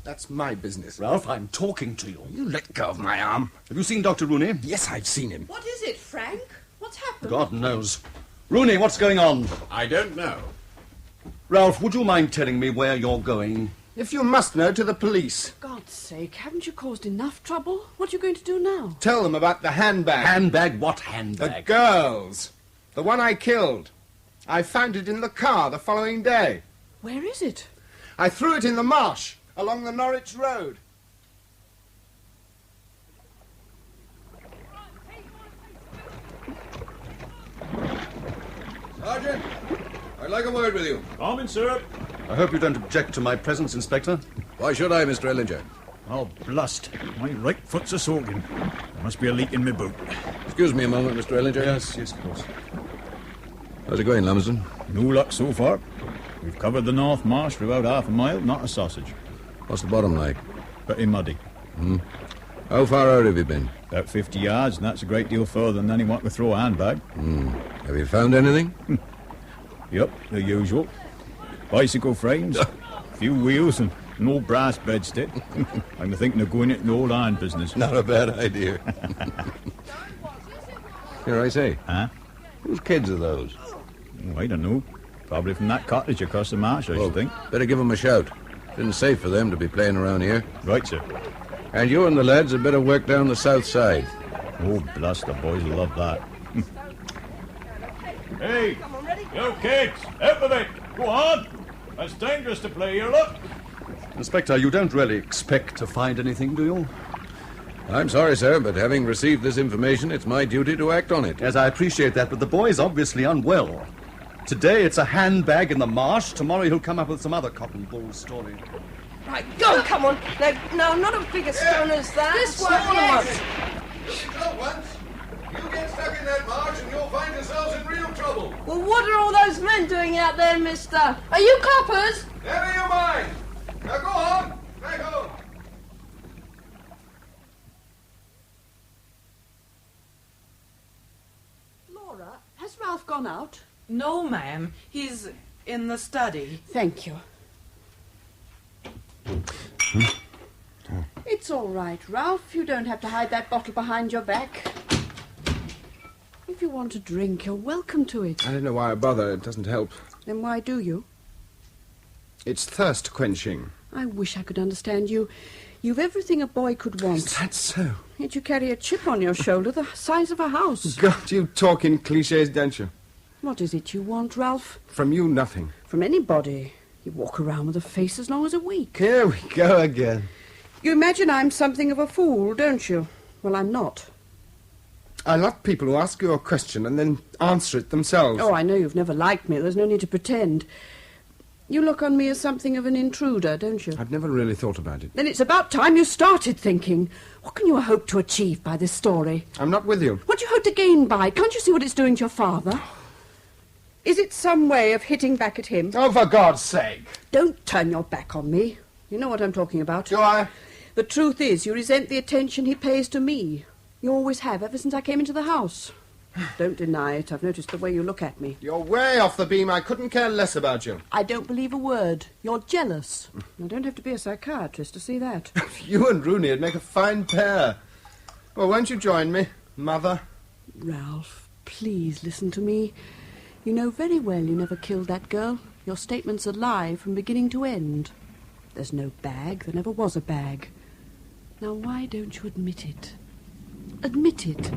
That's my business. Ralph, I'm talking to you. You let go of my arm. Have you seen Dr. Rooney? Yes, I've seen him. What is it, Frank? What's happened? God knows. Rooney, what's going on? I don't know. Ralph, would you mind telling me where you're going? If you must know, to the police. For God's sake, haven't you caused enough trouble? What are you going to do now? Tell them about the handbag. Handbag? What handbag? The girl's. The one I killed. I found it in the car the following day. Where is it? I threw it in the marsh along the Norwich Road. Sergeant, I'd like a word with you. Coming, sir. I hope you don't object to my presence, Inspector. Why should I, Mr. Ellinger? Oh, blast. My right foot's a soaking. There must be a leak in my boot. Excuse me a moment, Mr. Ellinger. Yes, of course. How's it going, Lumsden? No luck so far. We've covered the North Marsh for about half a mile, not a sausage. What's the bottom like? Pretty muddy. How far out have you been? About 50 yards, and that's a great deal further than anyone could throw a handbag. Have you found anything? Yep, the usual. Bicycle frames, a few wheels, and an old brass bedstead. I'm thinking of going into the old iron business. Not a bad idea. Here, I say. Huh? Whose kids are those? Oh, I don't know. Probably from that cottage across the marsh, I should think. Better give them a shout. Isn't safe for them to be playing around here. Right, sir. And you and the lads had better work down the south side. Oh, blast, the boys will love that. Hey, you kids, out of it. Go on. It's dangerous to play here, look. Inspector, you don't really expect to find anything, do you? I'm sorry, sir, but having received this information, it's my duty to act on it. Yes, I appreciate that, but the boy's obviously unwell. Today it's a handbag in the marsh. Tomorrow he'll come up with some other cotton bull story. Right, go, come on. No, not a bigger stone as that. This one, yes. Not once. You get stuck in that marsh and you'll find yourselves in real trouble. Well, what are all those men doing out there, mister? Are you coppers? Never you mind. Now go on. Back home. Flora, has Ralph gone out? No, ma'am. He's in the study. Thank you. It's all right, Ralph. You don't have to hide that bottle behind your back. If you want a drink, you're welcome to it. I don't know why I bother. It doesn't help. Then why do you? It's thirst quenching. I wish I could understand you. You've everything a boy could want. Is that so? Yet you carry a chip on your shoulder the size of a house. God, you talk in cliches, don't you? What is it you want, Ralph? From you, nothing. From anybody. You walk around with a face as long as a week. Here we go again. You imagine I'm something of a fool, don't you? Well, I'm not. I love people who ask you a question and then answer it themselves. Oh, I know you've never liked me. There's no need to pretend. You look on me as something of an intruder, don't you? I've never really thought about it. Then it's about time you started thinking. What can you hope to achieve by this story? I'm not with you. What do you hope to gain by it? Can't you see what it's doing to your father? Is it some way of hitting back at him? Oh, for God's sake. Don't turn your back on me. You know what I'm talking about. Do I? The truth is, you resent the attention he pays to me. You always have, ever since I came into the house. Don't deny it. I've noticed the way you look at me. You're way off the beam. I couldn't care less about you. I don't believe a word. You're jealous. I don't have to be a psychiatrist to see that. You and Rooney would make a fine pair. Well, won't you join me, Mother? Ralph, please listen to me. You know very well you never killed that girl. Your statement's a lie from beginning to end. There's no bag. There never was a bag. Now, why don't you admit it? Admit it.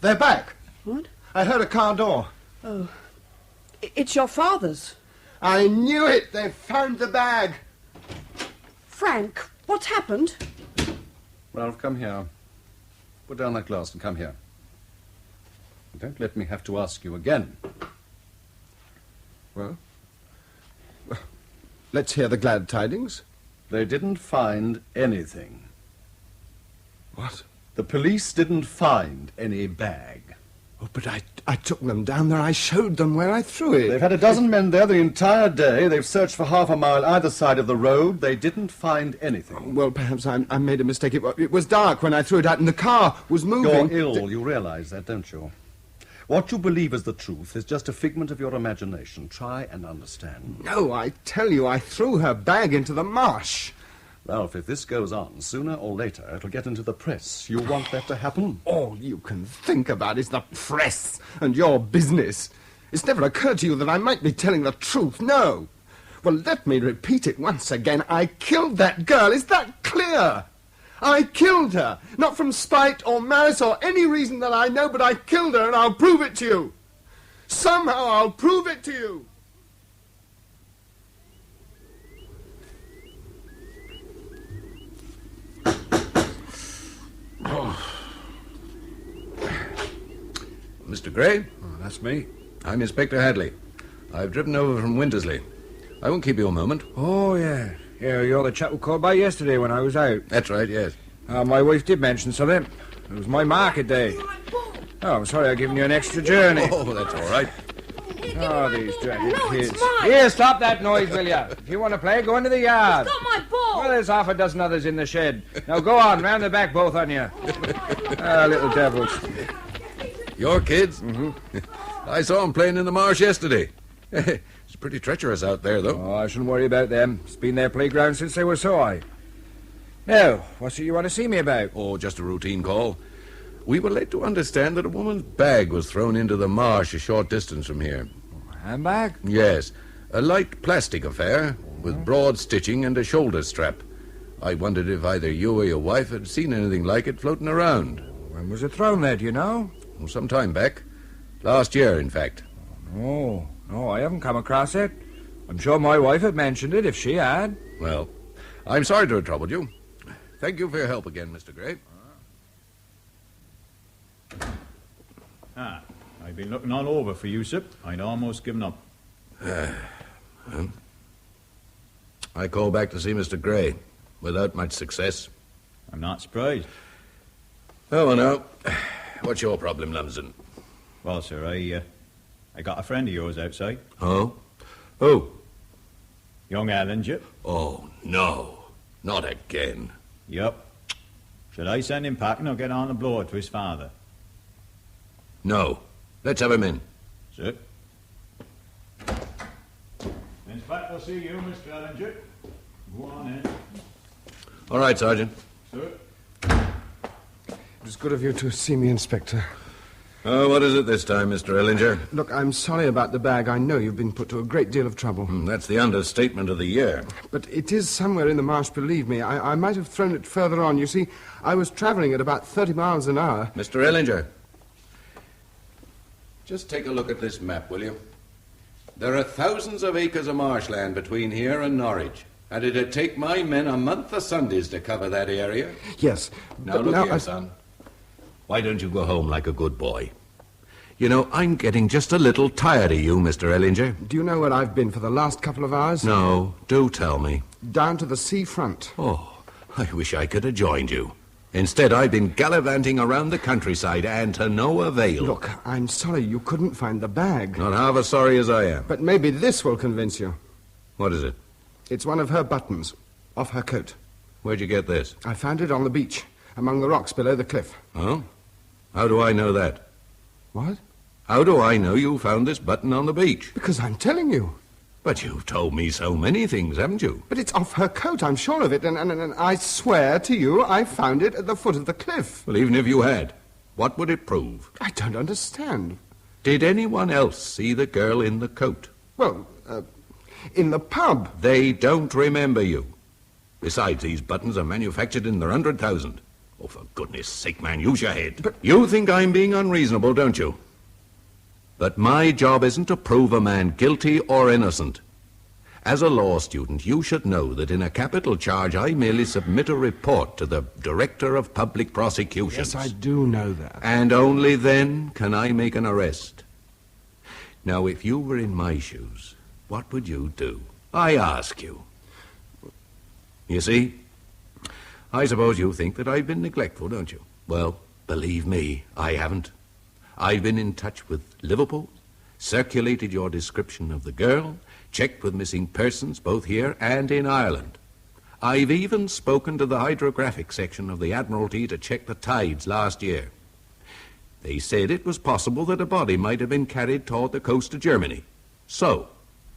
They're back. What? I heard a car door. Oh. It's your father's. I knew it. They've found the bag. Frank, what's happened? Ralph, come here. Put down that glass and come here. Don't let me have to ask you again. Well, let's hear the glad tidings. They didn't find anything. What? The police didn't find any bag. Oh, but I took them down there. I showed them where I threw it. They've had a dozen men there the entire day. They've searched for half a mile either side of the road. They didn't find anything. Well, perhaps I made a mistake. It was dark when I threw it out, and the car was moving. You're ill. You realize that, don't you? What you believe is the truth is just a figment of your imagination. Try and understand. No, I tell you, I threw her bag into the marsh. Ralph, if this goes on, sooner or later it'll get into the press. You want that to happen? All you can think about is the press and your business. It's never occurred to you that I might be telling the truth. No. Well, let me repeat it once again. I killed that girl. Is that clear? I killed her. Not from spite or malice or any reason that I know, but I killed her, and I'll prove it to you. Somehow I'll prove it to you. Mr. Gray? Oh, that's me. I'm Inspector Hadley. I've driven over from Wintersleigh. I won't keep you a moment. Oh, yeah. Yeah, you're the chap who called by yesterday when I was out. That's right, yes. My wife did mention something. It was my market day. Oh, I'm sorry I've given you an extra journey. Oh, that's all right. Oh, these dreaded kids. Here, stop that noise, will you? If you want to play, go into the yard. It's got my ball. Well, there's half a dozen others in the shed. Now go on, round the back, both on you. Ah, little devils. Your kids? Mm-hmm. I saw them playing in the marsh yesterday. It's pretty treacherous out there, though. Oh, I shouldn't worry about them. It's been their playground since they were so high. Now, what's it you want to see me about? Oh, just a routine call. We were led to understand that a woman's bag was thrown into the marsh a short distance from here. Handbag? Yes. A light plastic affair with broad stitching and a shoulder strap. I wondered if either you or your wife had seen anything like it floating around. When was it thrown there, do you know? Well, some time back. Last year, in fact. Oh, no, I haven't come across it. I'm sure my wife had mentioned it if she had. Well, I'm sorry to have troubled you. Thank you for your help again, Mr. Gray. I've been looking all over for you, sir. I'd almost given up. I called back to see Mr. Gray, without much success. I'm not surprised. Oh, well, now, what's your problem, Lumsden? Well, sir, I got a friend of yours outside. Oh? Who? Young Ellinger. Oh, no. Not again. Yup. Should I send him packing or get on the blower to his father? No. Let's have him in. Sir. Inspector, I'll see you, Mr. Ellinger. Go on in. All right, Sergeant. Sir. It was good of you to see me, Inspector. Oh, what is it this time, Mr. Ellinger? Look, I'm sorry about the bag. I know you've been put to a great deal of trouble. That's the understatement of the year. But it is somewhere in the marsh, believe me. I might have thrown it further on. You see, I was travelling at about 30 miles an hour. Mr. Ellinger, just take a look at this map, will you? There are thousands of acres of marshland between here and Norwich, and it'd take my men a month of Sundays to cover that area. Yes. Now, look here, son. Why don't you go home like a good boy? You know, I'm getting just a little tired of you, Mr. Ellinger. Do you know where I've been for the last couple of hours? No, do tell me. Down to the seafront. Oh, I wish I could have joined you. Instead, I've been gallivanting around the countryside, and to no avail. Look, I'm sorry you couldn't find the bag. Not half as sorry as I am. But maybe this will convince you. What is it? It's one of her buttons, off her coat. Where'd you get this? I found it on the beach, among the rocks below the cliff. Oh? How do I know that? What? How do I know you found this button on the beach? Because I'm telling you. But you've told me so many things, haven't you? But it's off her coat, I'm sure of it, and I swear to you I found it at the foot of the cliff. Well, even if you had, What would it prove? I don't understand. Did anyone else see the girl in the coat? Well, in the pub. They don't remember you. Besides, these buttons are manufactured in the 100,000. Oh, for goodness sake, man, use your head. But you think I'm being unreasonable, don't you? But my job isn't to prove a man guilty or innocent. As a law student, you should know that in a capital charge, I merely submit a report to the Director of Public Prosecutions. Yes, I do know that. And only then can I make an arrest. Now, if you were in my shoes, what would you do? I ask you. You see, I suppose you think that I've been neglectful, don't you? Well, believe me, I haven't. I've been in touch with Liverpool, circulated your description of the girl, checked with missing persons both here and in Ireland. I've even spoken to the hydrographic section of the Admiralty to check the tides last year. They said it was possible that a body might have been carried toward the coast of Germany. So,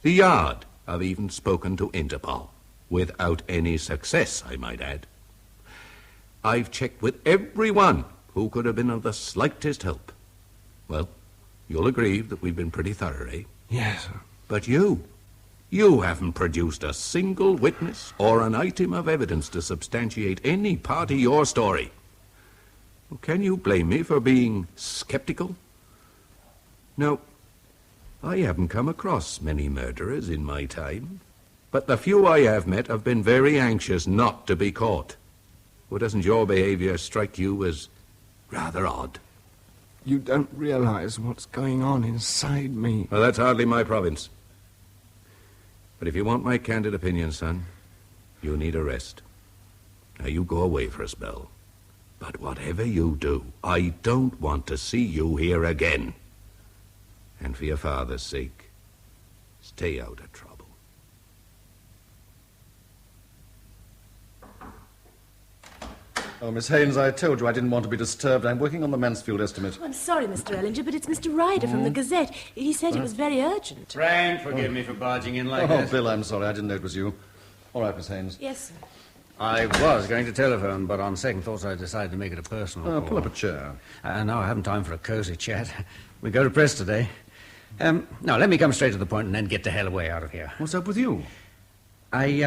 the Yard have even spoken to Interpol, without any success, I might add. I've checked with everyone who could have been of the slightest help. Well, you'll agree that we've been pretty thorough, eh? Yes, sir. But you haven't produced a single witness or an item of evidence to substantiate any part of your story. Can you blame me for being skeptical? Now, I haven't come across many murderers in my time, but the few I have met have been very anxious not to be caught. Well, doesn't your behavior strike you as rather odd? You don't realize what's going on inside me. Well, that's hardly my province. But if you want my candid opinion, son, you need a rest. Now, you go away for a spell. But whatever you do, I don't want to see you here again. And for your father's sake, stay out of trouble. Oh, Miss Haynes, I told you I didn't want to be disturbed. I'm working on the Mansfield estimate. Oh, I'm sorry, Mr. Ellinger, but it's Mr. Ryder from the Gazette. He said it was very urgent. Frank, forgive me for barging in like this. Oh, Bill, I'm sorry. I didn't know it was you. All right, Miss Haynes. Yes, sir. I was going to telephone, but on second thoughts I decided to make it a personal call. Pull up a chair. No, I haven't time for a cosy chat. We go to press today. Now, let me come straight to the point and then get the hell away out of here. What's up with you? I,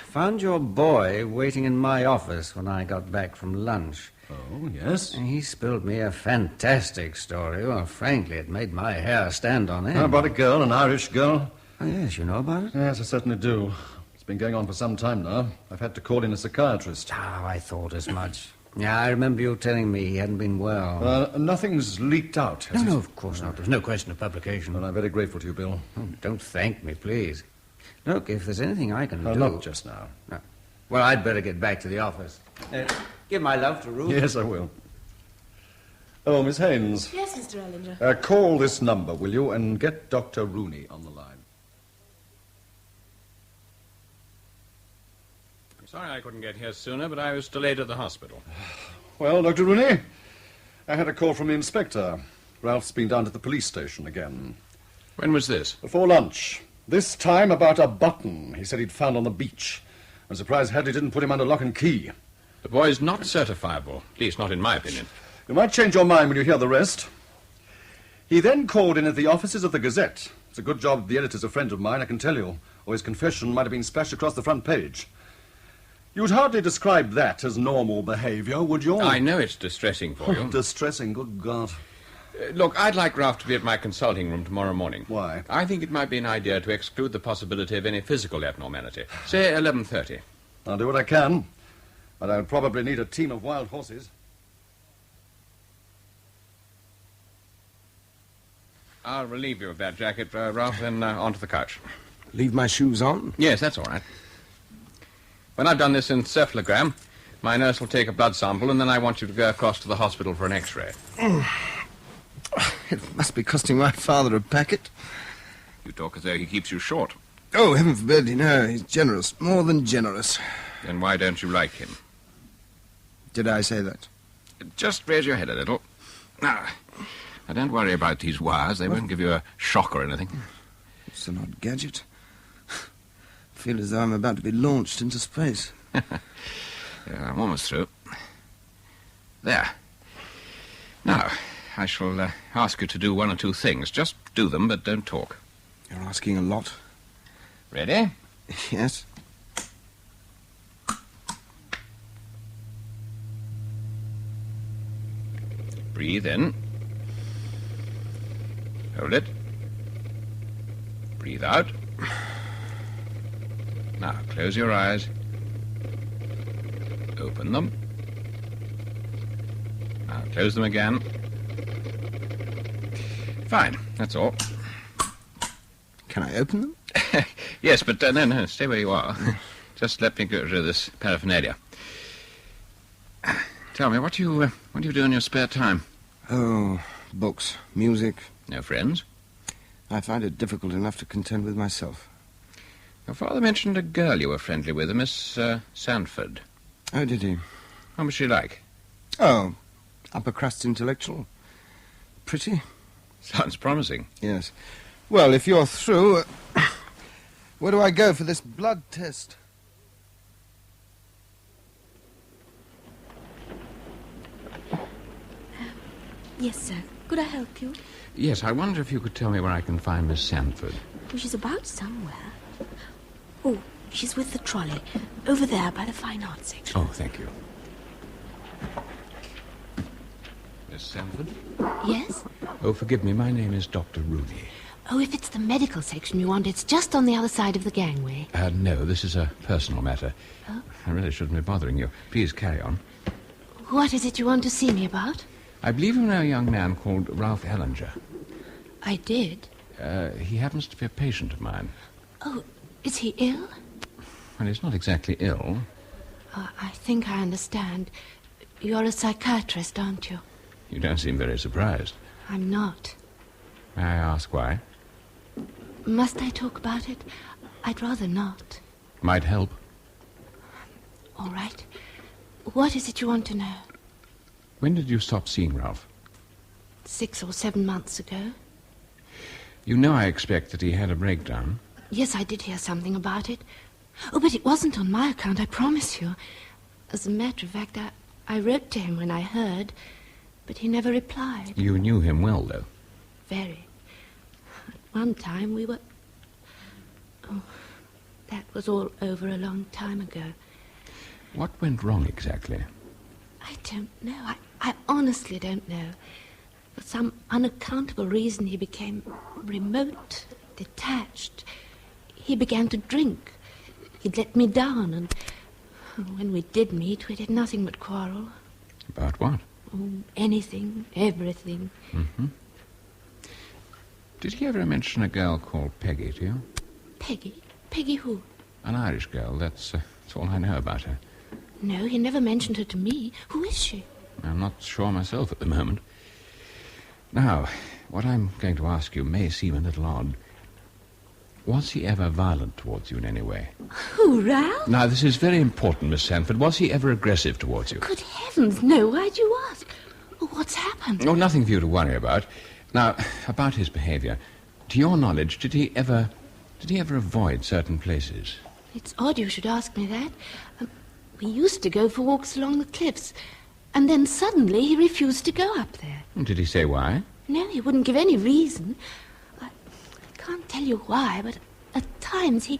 found your boy waiting in my office when I got back from lunch. Oh, yes? He spilled me a fantastic story. Well, frankly, it made my hair stand on end. How about a girl, an Irish girl? Oh, yes, you know about it? Yes, I certainly do. It's been going on for some time now. I've had to call in a psychiatrist. Oh, I thought as much. Yeah, I remember you telling me he hadn't been well. Nothing's leaked out, has it? No, of course not. There's no question of publication. Well, I'm very grateful to you, Bill. Oh, don't thank me, please. Look, if there's anything I can do... Not just now. No. Well, I'd better get back to the office. Give my love to Ruth. Yes, I will. Oh, Miss Haynes. Yes, Mr. Ellinger. Call this number, will you, and get Dr. Rooney on the line. Sorry I couldn't get here sooner, but I was delayed at the hospital. Well, Dr. Rooney, I had a call from the inspector. Ralph's been down to the police station again. When was this? Before lunch. This time about a button he said he'd found on the beach. I'm surprised Hadley didn't put him under lock and key. The boy's not certifiable, at least not in my opinion. You might change your mind when you hear the rest. He then called in at the offices of the Gazette. It's a good job the editor's a friend of mine, I can tell you, or his confession might have been splashed across the front page. You'd hardly describe that as normal behaviour, would you? I know it's distressing for you. Distressing, good God. Look, I'd like Ralph to be at my consulting room tomorrow morning. Why? I think it might be an idea to exclude the possibility of any physical abnormality. Say 11:30. I'll do what I can, but I'll probably need a team of wild horses. I'll relieve you of that jacket, Ralph, then onto the couch. Leave my shoes on? Yes, that's all right. When I've done this encephalogram, my nurse will take a blood sample, and then I want you to go across to the hospital for an X-ray. It must be costing my father a packet. You talk as though he keeps you short. Oh, heaven forbid, he's generous, more than generous. Then why don't you like him? Did I say that? Just raise your head a little. Now, don't worry about these wires. They won't give you a shock or anything. It's an odd gadget. I feel as though I'm about to be launched into space. Yeah, I'm almost through. There. Now, I shall ask you to do one or two things. Just do them, but don't talk. You're asking a lot. Ready? Yes. Breathe in. Hold it. Breathe out. Now, close your eyes. Open them. Now, close them again. Fine, that's all. Can I open them? Yes, but no, stay where you are. Just let me get rid of this paraphernalia. Tell me, what do you do in your spare time? Oh, books, music. No friends? I find it difficult enough to contend with myself. Your father mentioned a girl you were friendly with, a Miss Sanford. Oh, did he? What was she like? Oh, upper crust intellectual. Pretty. Sounds promising. Yes. Well, if you're through, where do I go for this blood test? Yes, sir. Could I help you? Yes, I wonder if you could tell me where I can find Miss Sanford. Oh, she's about somewhere. Oh, she's with the trolley. Over there by the fine arts section. Oh, thank you. Miss Sanford? Yes? Oh, forgive me. My name is Dr. Rooney. Oh, if it's the medical section you want, it's just on the other side of the gangway. No, this is a personal matter. Oh? I really shouldn't be bothering you. Please carry on. What is it you want to see me about? I believe you know a young man called Rolf Ellinger. I did. He happens to be a patient of mine. Oh, is he ill? Well, he's not exactly ill. I think I understand. You're a psychiatrist, aren't you? You don't seem very surprised. I'm not. May I ask why? Must I talk about it? I'd rather not. Might help. All right. What is it you want to know? When did you stop seeing Ralph? 6 or 7 months ago. You know I expect that he had a breakdown. Yes, I did hear something about it. Oh, but it wasn't on my account, I promise you. As a matter of fact, I wrote to him when I heard, but he never replied. You knew him well, though. Very. At one time we were... Oh, that was all over a long time ago. What went wrong exactly? I don't know. I honestly don't know. For some unaccountable reason, he became remote, detached. He began to drink. He'd let me down, and when we did meet, we did nothing but quarrel. About what? Oh, anything, everything. Mm-hmm. Did he ever mention a girl called Peggy to you? Peggy? Peggy who? An Irish girl. That's all I know about her. No, he never mentioned her to me. Who is she? I'm not sure myself at the moment. Now, what I'm going to ask you may seem a little odd. Was he ever violent towards you in any way? Who, Ralph? Now, this is very important, Miss Sanford. Was he ever aggressive towards you? Good heavens, no. Why'd you ask? Oh, what's happened? Oh, nothing for you to worry about. Now, about his behavior. To your knowledge, did he ever avoid certain places? It's odd you should ask me that. We used to go for walks along the cliffs, and then suddenly he refused to go up there. Did he say why? No, he wouldn't give any reason. I can't tell you why, but at times he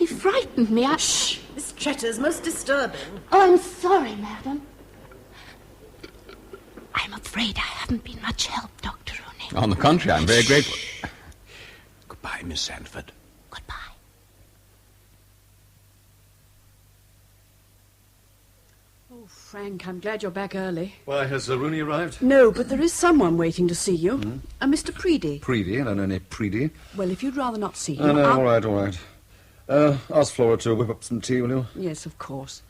frightened me. Shh! Miss Tretter's most disturbing. Oh, I'm sorry, madam. I'm afraid I haven't been much help, Dr. Rooney. On the contrary, I'm very grateful. Goodbye, Miss Sanford. Goodbye. Oh, Frank, I'm glad you're back early. Why, has Rooney arrived? No, but there is someone waiting to see you. A Mr. Preedy. Preedy? I don't know any Preedy. Well, if you'd rather not see him... Oh, no, all right. Ask Flora to whip up some tea, will you? Yes, of course.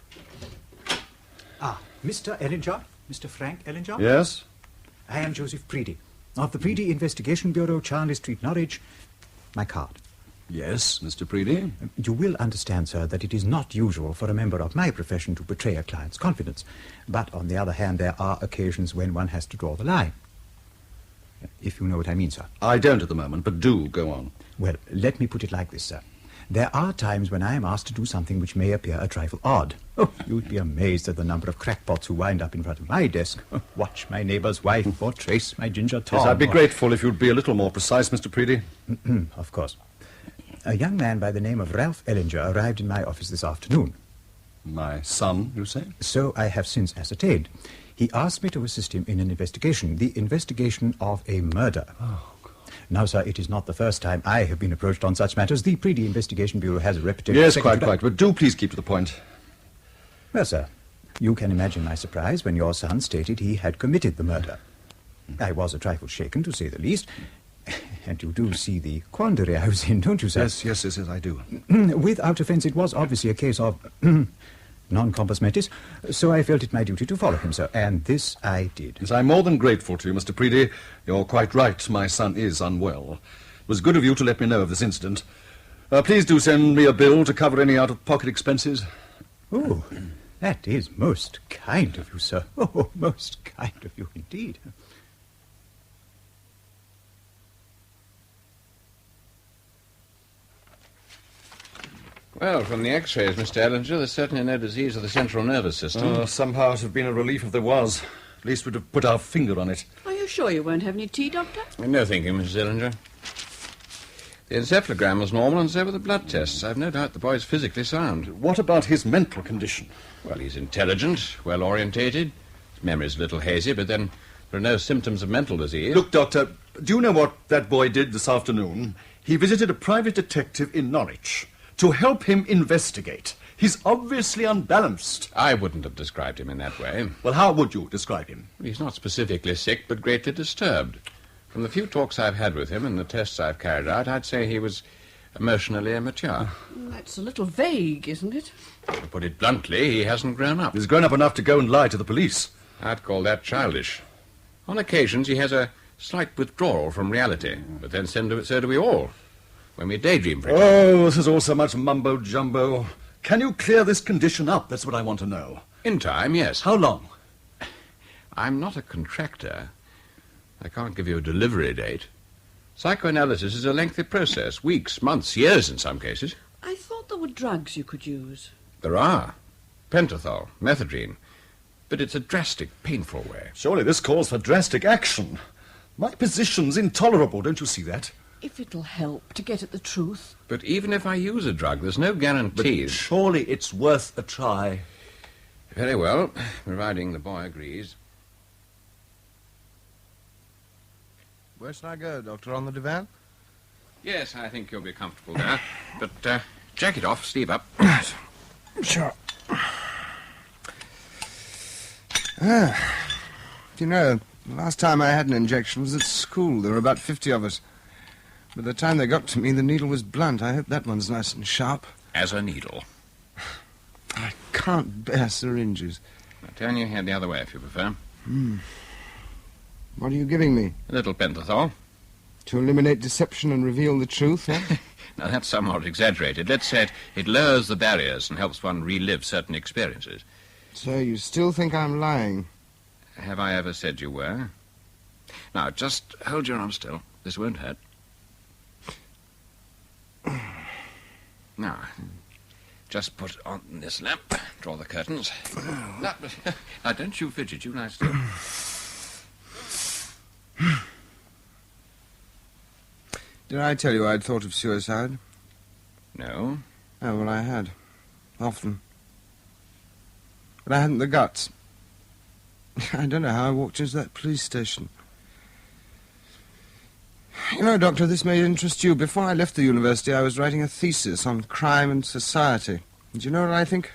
Ah, Mr. Ellinger? Mr. Frank Ellinger? Yes? I am Joseph Preedy, of the Preedy Investigation Bureau, Charnley Street, Norwich. My card. Yes, Mr. Preedy. You will understand, sir, that it is not usual for a member of my profession to betray a client's confidence. But, on the other hand, there are occasions when one has to draw the line. If you know what I mean, sir. I don't at the moment, but do go on. Well, let me put it like this, sir. There are times when I am asked to do something which may appear a trifle odd. Oh, you'd be amazed at the number of crackpots who wind up in front of my desk. Watch my neighbour's wife or trace my ginger Tom. Yes, I'd be grateful if you'd be a little more precise, Mr. Preedy. Of course. A young man by the name of Ralph Ellinger arrived in my office this afternoon. My son, you say? So I have since ascertained. He asked me to assist him in an investigation, the investigation of a murder. Oh, God. Now, sir, it is not the first time I have been approached on such matters. The Preedy Investigation Bureau has a reputation... Yes, quite, but do please keep to the point. Well, sir, you can imagine my surprise when your son stated he had committed the murder. I was a trifle shaken, to say the least. And you do see the quandary I was in, don't you, sir? Yes, I do. Without offence, it was obviously a case of non-compos mentis, so I felt it my duty to follow him, sir, and this I did. Yes, I'm more than grateful to you, Mr. Preedy. You're quite right. My son is unwell. It was good of you to let me know of this incident. Please do send me a bill to cover any out-of-pocket expenses. Oh, that is most kind of you, sir. Oh, most kind of you indeed. Well, from the x-rays, Mr. Ellinger, there's certainly no disease of the central nervous system. Somehow it would have been a relief if there was. At least we'd have put our finger on it. Are you sure you won't have any tea, Doctor? No thinking, Mrs. Ellinger. The encephalogram was normal, and so were the blood tests. I've no doubt the boy's physically sound. What about his mental condition? Well, he's intelligent, well-orientated. His memory's a little hazy, but then there are no symptoms of mental disease. Look, Doctor, do you know what that boy did this afternoon? He visited a private detective in Norwich to help him investigate. He's obviously unbalanced. I wouldn't have described him in that way. Well, how would you describe him? He's not specifically sick, but greatly disturbed. From the few talks I've had with him and the tests I've carried out, I'd say he was emotionally immature. That's a little vague, isn't it? To put it bluntly, he hasn't grown up. He's grown up enough to go and lie to the police. I'd call that childish. On occasions, he has a slight withdrawal from reality, but then so do we all. When we daydream, for example. Oh, this is all so much mumbo-jumbo. Can you clear this condition up? That's what I want to know. In time, yes. How long? I'm not a contractor. I can't give you a delivery date. Psychoanalysis is a lengthy process. Weeks, months, years in some cases. I thought there were drugs you could use. There are. Pentothal, methadone. But it's a drastic, painful way. Surely this calls for drastic action. My position's intolerable, don't you see that? If it'll help to get at the truth. But even if I use a drug, there's no guarantees. But surely it's worth a try. Very well, providing the boy agrees. Where shall I go, Doctor, on the divan? Yes, I think you'll be comfortable there. But jacket off, sleeve up. Sure. You know, the last time I had an injection was at school. There were about 50 of us. By the time they got to me, the needle was blunt. I hope that one's nice and sharp. As a needle. I can't bear syringes. I'll turn your head the other way if you prefer. What are you giving me? A little pentothal. To eliminate deception and reveal the truth, eh? Now, that's somewhat exaggerated. Let's say it lowers the barriers and helps one relive certain experiences. So you still think I'm lying? Have I ever said you were? Now, just hold your arm still. This won't hurt. Now, just put on this lamp. Draw the curtains. Now, don't you fidget. You lie still. Did I tell you I'd thought of suicide? No. Oh, well, I had. Often. But I hadn't the guts. I don't know how I walked into that police station. You know, Doctor, this may interest you. Before I left the university, I was writing a thesis on crime and society. And do you know what I think?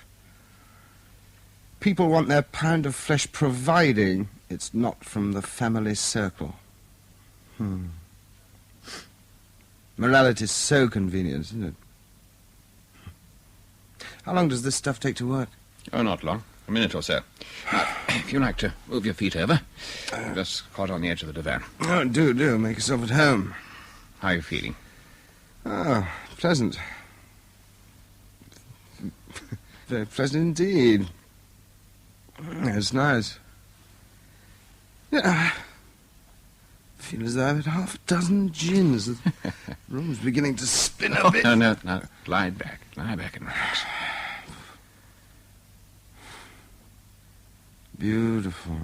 People want their pound of flesh providing it's not from the family circle. Morality's so convenient, isn't it? How long does this stuff take to work? Oh, not long. A minute or so. Now, if you like to move your feet over, just caught on the edge of the divan. Oh, do. Make yourself at home. How are you feeling? Oh, pleasant. Very pleasant indeed. It's nice. Yeah. feel as though I've had half a dozen gins. The room's beginning to spin a bit. No. Lie back and relax. Beautiful.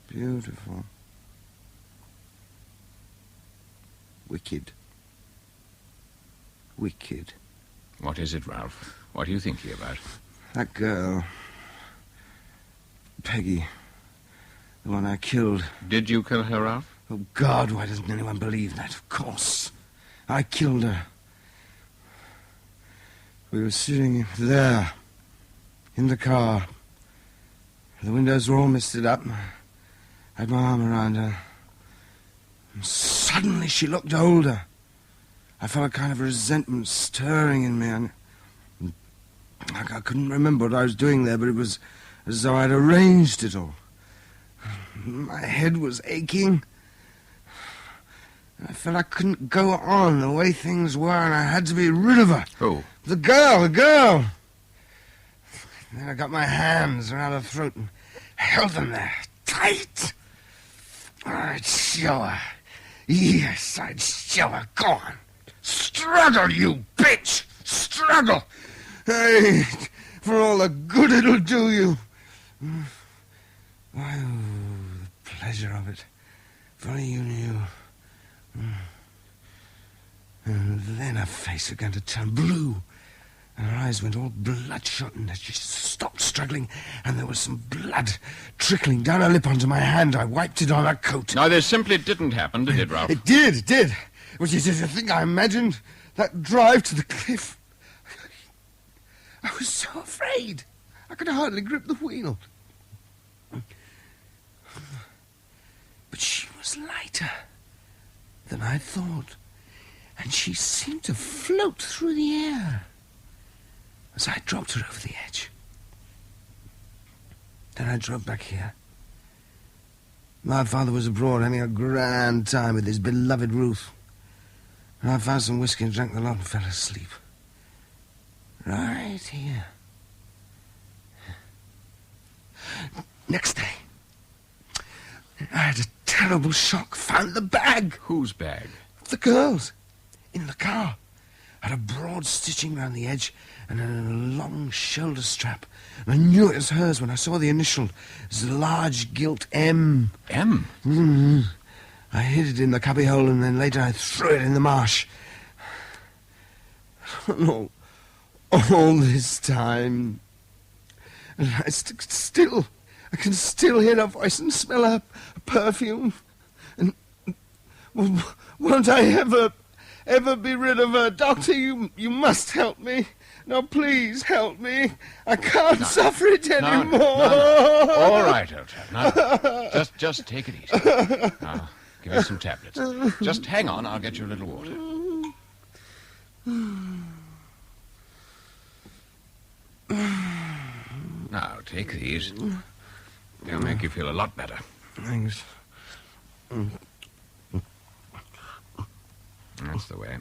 Beautiful. Wicked. Wicked. What is it, Ralph? What are you thinking about? That girl. Peggy. The one I killed. Did you kill her, Ralph? Oh, God, why doesn't anyone believe that? Of course. I killed her. We were sitting there, in the car. The windows were all misted up. I had my arm around her. And suddenly she looked older. I felt a kind of resentment stirring in me, and I couldn't remember what I was doing there, but it was as though I'd arranged it all. My head was aching. I felt I couldn't go on the way things were, and I had to be rid of her. Who? The girl. Then I got my hands around her throat and held them there, tight. I'd show her. Yes, I'd show her. Go on. Struggle, you bitch! Struggle! Hey, for all the good it'll do you. Why, oh, the pleasure of it. If only you knew. And then her face began to turn blue, and her eyes went all bloodshot, and she stopped struggling, and there was some blood trickling down her lip onto my hand. I wiped it on her coat. No, this simply didn't happen, did it, Ralph? It did. Was it the thing I imagined? That drive to the cliff? I was so afraid. I could hardly grip the wheel. But she was lighter than I thought, and she seemed to float through the air as I dropped her over the edge. Then I drove back here. My father was abroad having a grand time with his beloved Ruth. And I found some whiskey and drank the lot and fell asleep. Right here. Next day, I had a terrible shock. Found the bag. Whose bag? The girl's. In the car. Had a broad stitching round the edge and a long shoulder strap. And I knew it was hers when I saw the initial. It was a large gilt M. M? Mm-hmm. I hid it in the cubbyhole, and then later I threw it in the marsh. And all this time, and I can still hear her voice and smell her perfume. And won't I ever be rid of her? Doctor, you must help me. Now, please help me. I can't suffer it anymore. No. All right, old chap. Now, just take it easy. Now, give me some tablets. Just hang on, I'll get you a little water. Now, take these. They'll make you feel a lot better. Thanks. That's the way.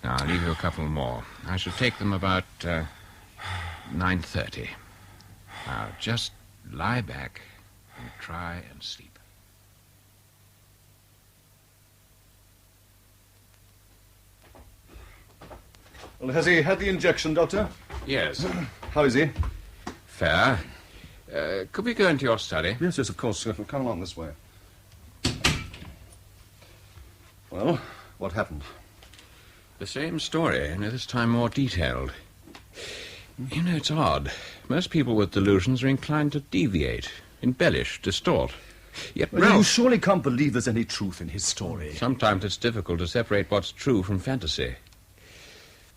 Now, I'll leave you a couple more. I shall take them about 9:30. Now, just lie back and try and sleep. Well, has he had the injection, Doctor? Yes. How is he? Fair. Could we go into your study? Yes, of course. Come along this way. Well, what happened? The same story, only this time more detailed. You know, it's odd. Most people with delusions are inclined to deviate, embellish, distort. Yet Well, you surely can't believe there's any truth in his story. Sometimes it's difficult to separate what's true from fantasy.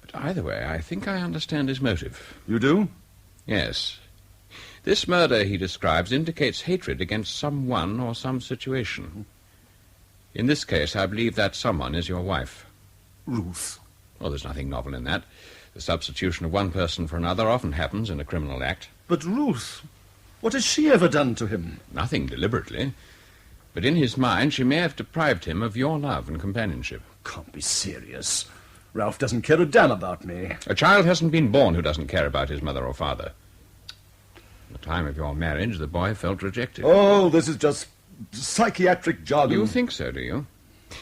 But either way, I think I understand his motive. You do? Yes. This murder he describes indicates hatred against someone or some situation. In this case, I believe that someone is your wife. Ruth. Well, there's nothing novel in that. The substitution of one person for another often happens in a criminal act. But Ruth, what has she ever done to him? Nothing deliberately. But in his mind, she may have deprived him of your love and companionship. Can't be serious. Ralph doesn't care a damn about me. A child hasn't been born who doesn't care about his mother or father. At the time of your marriage, the boy felt rejected. Oh, this is just psychiatric jargon. You think so, do you?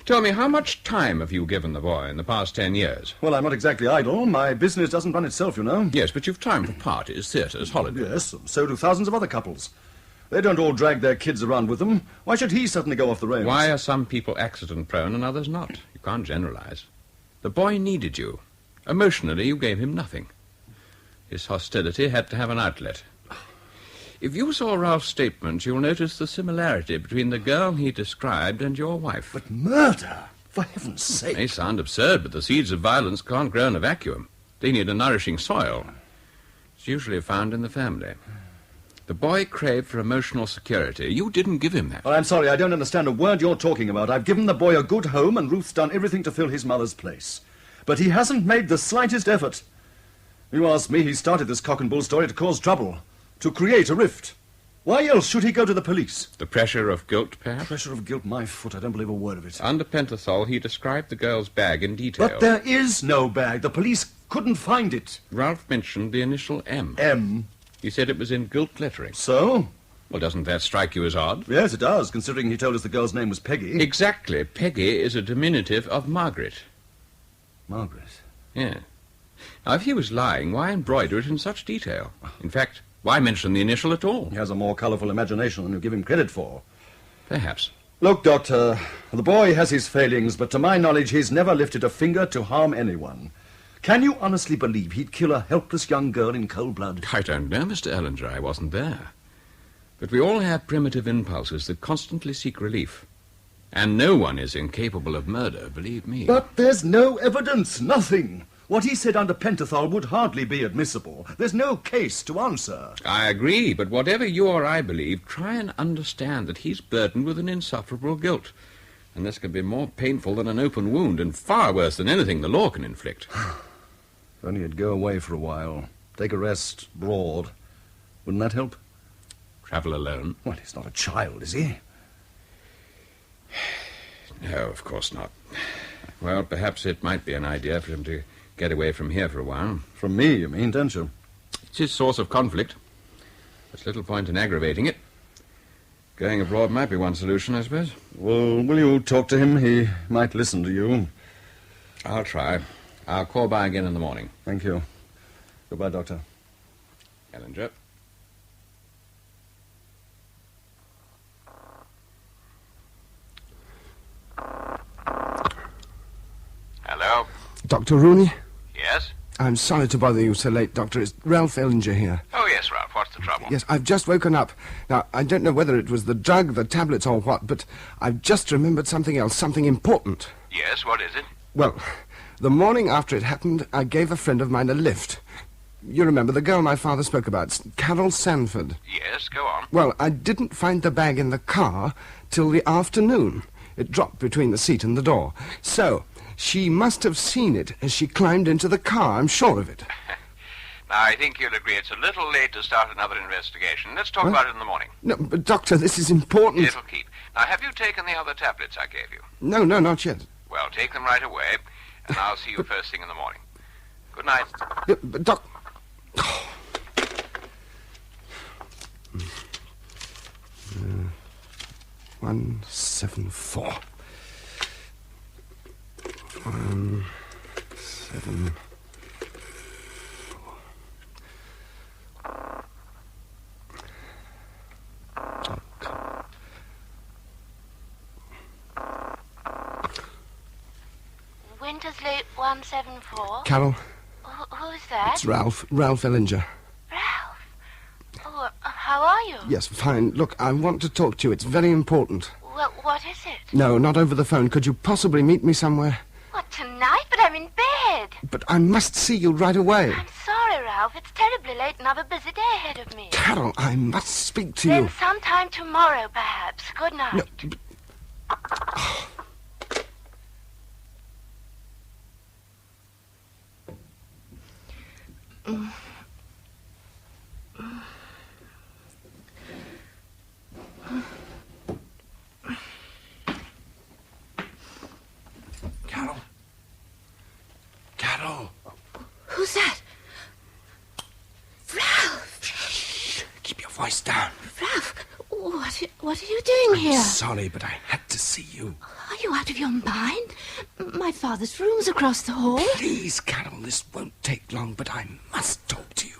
Tell me, how much time have you given the boy in the past 10 years? Well, I'm not exactly idle. My business doesn't run itself, you know. Yes, but you've time for parties, theatres, holidays. Yes, so do thousands of other couples. They don't all drag their kids around with them. Why should he suddenly go off the rails? Why are some people accident-prone and others not? You can't generalize. The boy needed you. Emotionally, you gave him nothing. His hostility had to have an outlet. If you saw Rolf's statement, you'll notice the similarity between the girl he described and your wife. But murder? For heaven's sake. It may sound absurd, but the seeds of violence can't grow in a vacuum. They need a nourishing soil. It's usually found in the family. The boy craved for emotional security. You didn't give him that. Well, I'm sorry, I don't understand a word you're talking about. I've given the boy a good home, and Ruth's done everything to fill his mother's place. But he hasn't made the slightest effort. You ask me, he started this cock and bull story to cause trouble, to create a rift. Why else should he go to the police? The pressure of guilt, perhaps? Pressure of guilt, my foot. I don't believe a word of it. Under pentothal, he described the girl's bag in detail. But there is no bag. The police couldn't find it. Rolf mentioned the initial M. M? He said it was in gilt lettering. So? Well, doesn't that strike you as odd? Yes, it does, considering he told us the girl's name was Peggy. Exactly. Peggy is a diminutive of Margaret. Margaret? Yeah. Now, if he was lying, why embroider it in such detail? In fact, why mention the initial at all? He has a more colourful imagination than you give him credit for. Perhaps. Look, Doctor, the boy has his failings, but to my knowledge, he's never lifted a finger to harm anyone. Can you honestly believe he'd kill a helpless young girl in cold blood? I don't know, Mr. Ellinger. I wasn't there. But we all have primitive impulses that constantly seek relief. And no one is incapable of murder, believe me. But there's no evidence, nothing. What he said under pentothal would hardly be admissible. There's no case to answer. I agree, but whatever you or I believe, try and understand that he's burdened with an insufferable guilt. And this can be more painful than an open wound, and far worse than anything the law can inflict. If only he'd go away for a while. Take a rest, abroad. Wouldn't that help? Travel alone? Well, he's not a child, is he? No, of course not. Well, perhaps it might be an idea for him to get away from here for a while. From me, you mean, don't you? It's his source of conflict. There's little point in aggravating it. Going abroad might be one solution, I suppose. Well, will you talk to him? He might listen to you. I'll try. I'll call by again in the morning. Thank you. Goodbye, Doctor. Ellinger. Hello? Dr. Rooney? Yes? I'm sorry to bother you so late, Doctor. It's Ralph Ellinger here. Oh, yes, Ralph. What's the trouble? Yes, I've just woken up. Now, I don't know whether it was the drug, the tablets, or what, but I've just remembered something else, something important. Yes, what is it? Well, the morning after it happened, I gave a friend of mine a lift. You remember the girl my father spoke about, Carol Sanford. Yes, go on. Well, I didn't find the bag in the car till the afternoon. It dropped between the seat and the door. So, she must have seen it as she climbed into the car, I'm sure of it. Now, I think you'll agree it's a little late to start another investigation. Let's talk about it in the morning. No, but Doctor, this is important. It'll keep. Now, have you taken the other tablets I gave you? No, not yet. Well, take them right away, and I'll see you first thing in the morning. Good night. But Doc... 174. 174. Wintersleigh 174. Carol. Who's that? It's Ralph Ellinger. Ralph? Oh, how are you? Yes, fine. Look, I want to talk to you. It's very important. Well, what is it? No, not over the phone. Could you possibly meet me somewhere? What, tonight? But I'm in bed. But I must see you right away. I'm sorry, Ralph. It's terribly late and I've a busy day ahead of me. Carol, I must speak to Then you. sometime tomorrow, perhaps. Good night. No, Carol. Who's that? Ralph! Shh. Keep your voice down. Ralph, what are you doing here? I'm sorry, but I had to see you. Are you out of your mind? My father's room's across the hall. Please, Carol, this won't take long, but I must talk to you.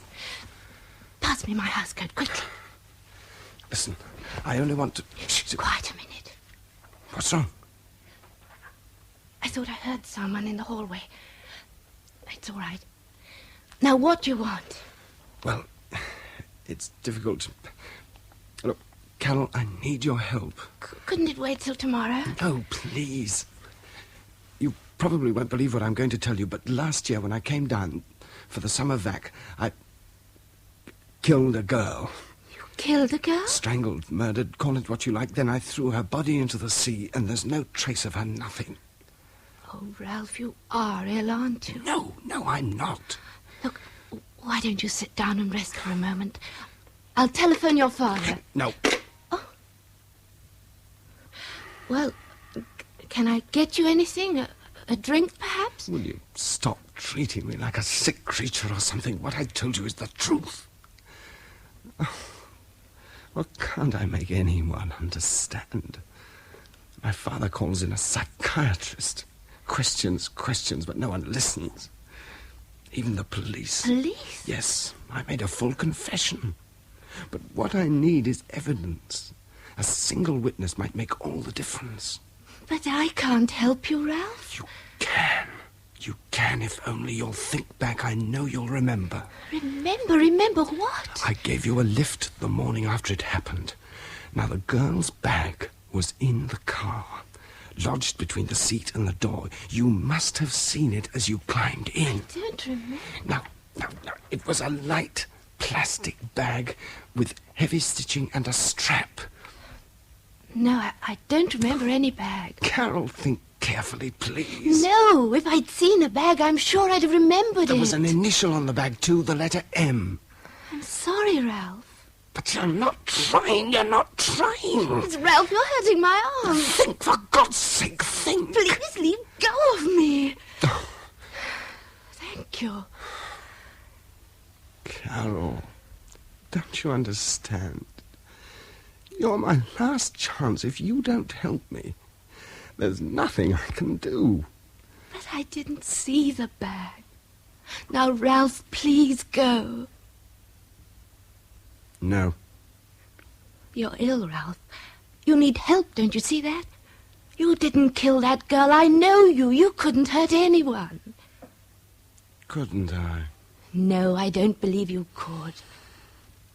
Pass me my housecoat, quickly. Listen, I only want to... Quiet a minute. What's wrong? I thought I heard someone in the hallway. It's all right. Now, what do you want? Well, it's difficult. Look, Carol, I need your help. Couldn't it wait till tomorrow? No, please. You probably won't believe what I'm going to tell you, but last year when I came down for the summer vac, I killed a girl. You killed a girl? Strangled, murdered, call it what you like. Then I threw her body into the sea, and there's no trace of her, nothing. Oh, Ralph, you are ill, aren't you? No, I'm not. Look, why don't you sit down and rest for a moment? I'll telephone your father. No. Oh. Well, can I get you anything? A drink, perhaps? Will you stop treating me like a sick creature or something? What I told you is the truth. Oh, well, can't I make anyone understand? My father calls in a psychiatrist. Questions, but no one listens. Even the police. Police? Yes, I made a full confession. But what I need is evidence. A single witness might make all the difference. But I can't help you, Ralph. You can. You can if only you'll think back. I know you'll remember. Remember what? I gave you a lift the morning after it happened. Now, the girl's bag was in the car, lodged between the seat and the door. You must have seen it as you climbed in. I don't remember. Now, it was a light plastic bag with heavy stitching and a strap. No, I don't remember any bag. Carol, think carefully, please. No, if I'd seen a bag, I'm sure I'd have remembered it. There was an initial on the bag, too, the letter M. I'm sorry, Ralph. But you're not trying. It's Ralph, you're hurting my arm. Think, for God's sake, think. Please leave go of me. Thank you. Carol, don't you understand? You're my last chance. If you don't help me, there's nothing I can do. But I didn't see the bag. Now, Ralph, please go. No. You're ill, Ralph. You need help, don't you see that? You didn't kill that girl. I know you. You couldn't hurt anyone. Couldn't I? No, I don't believe you could.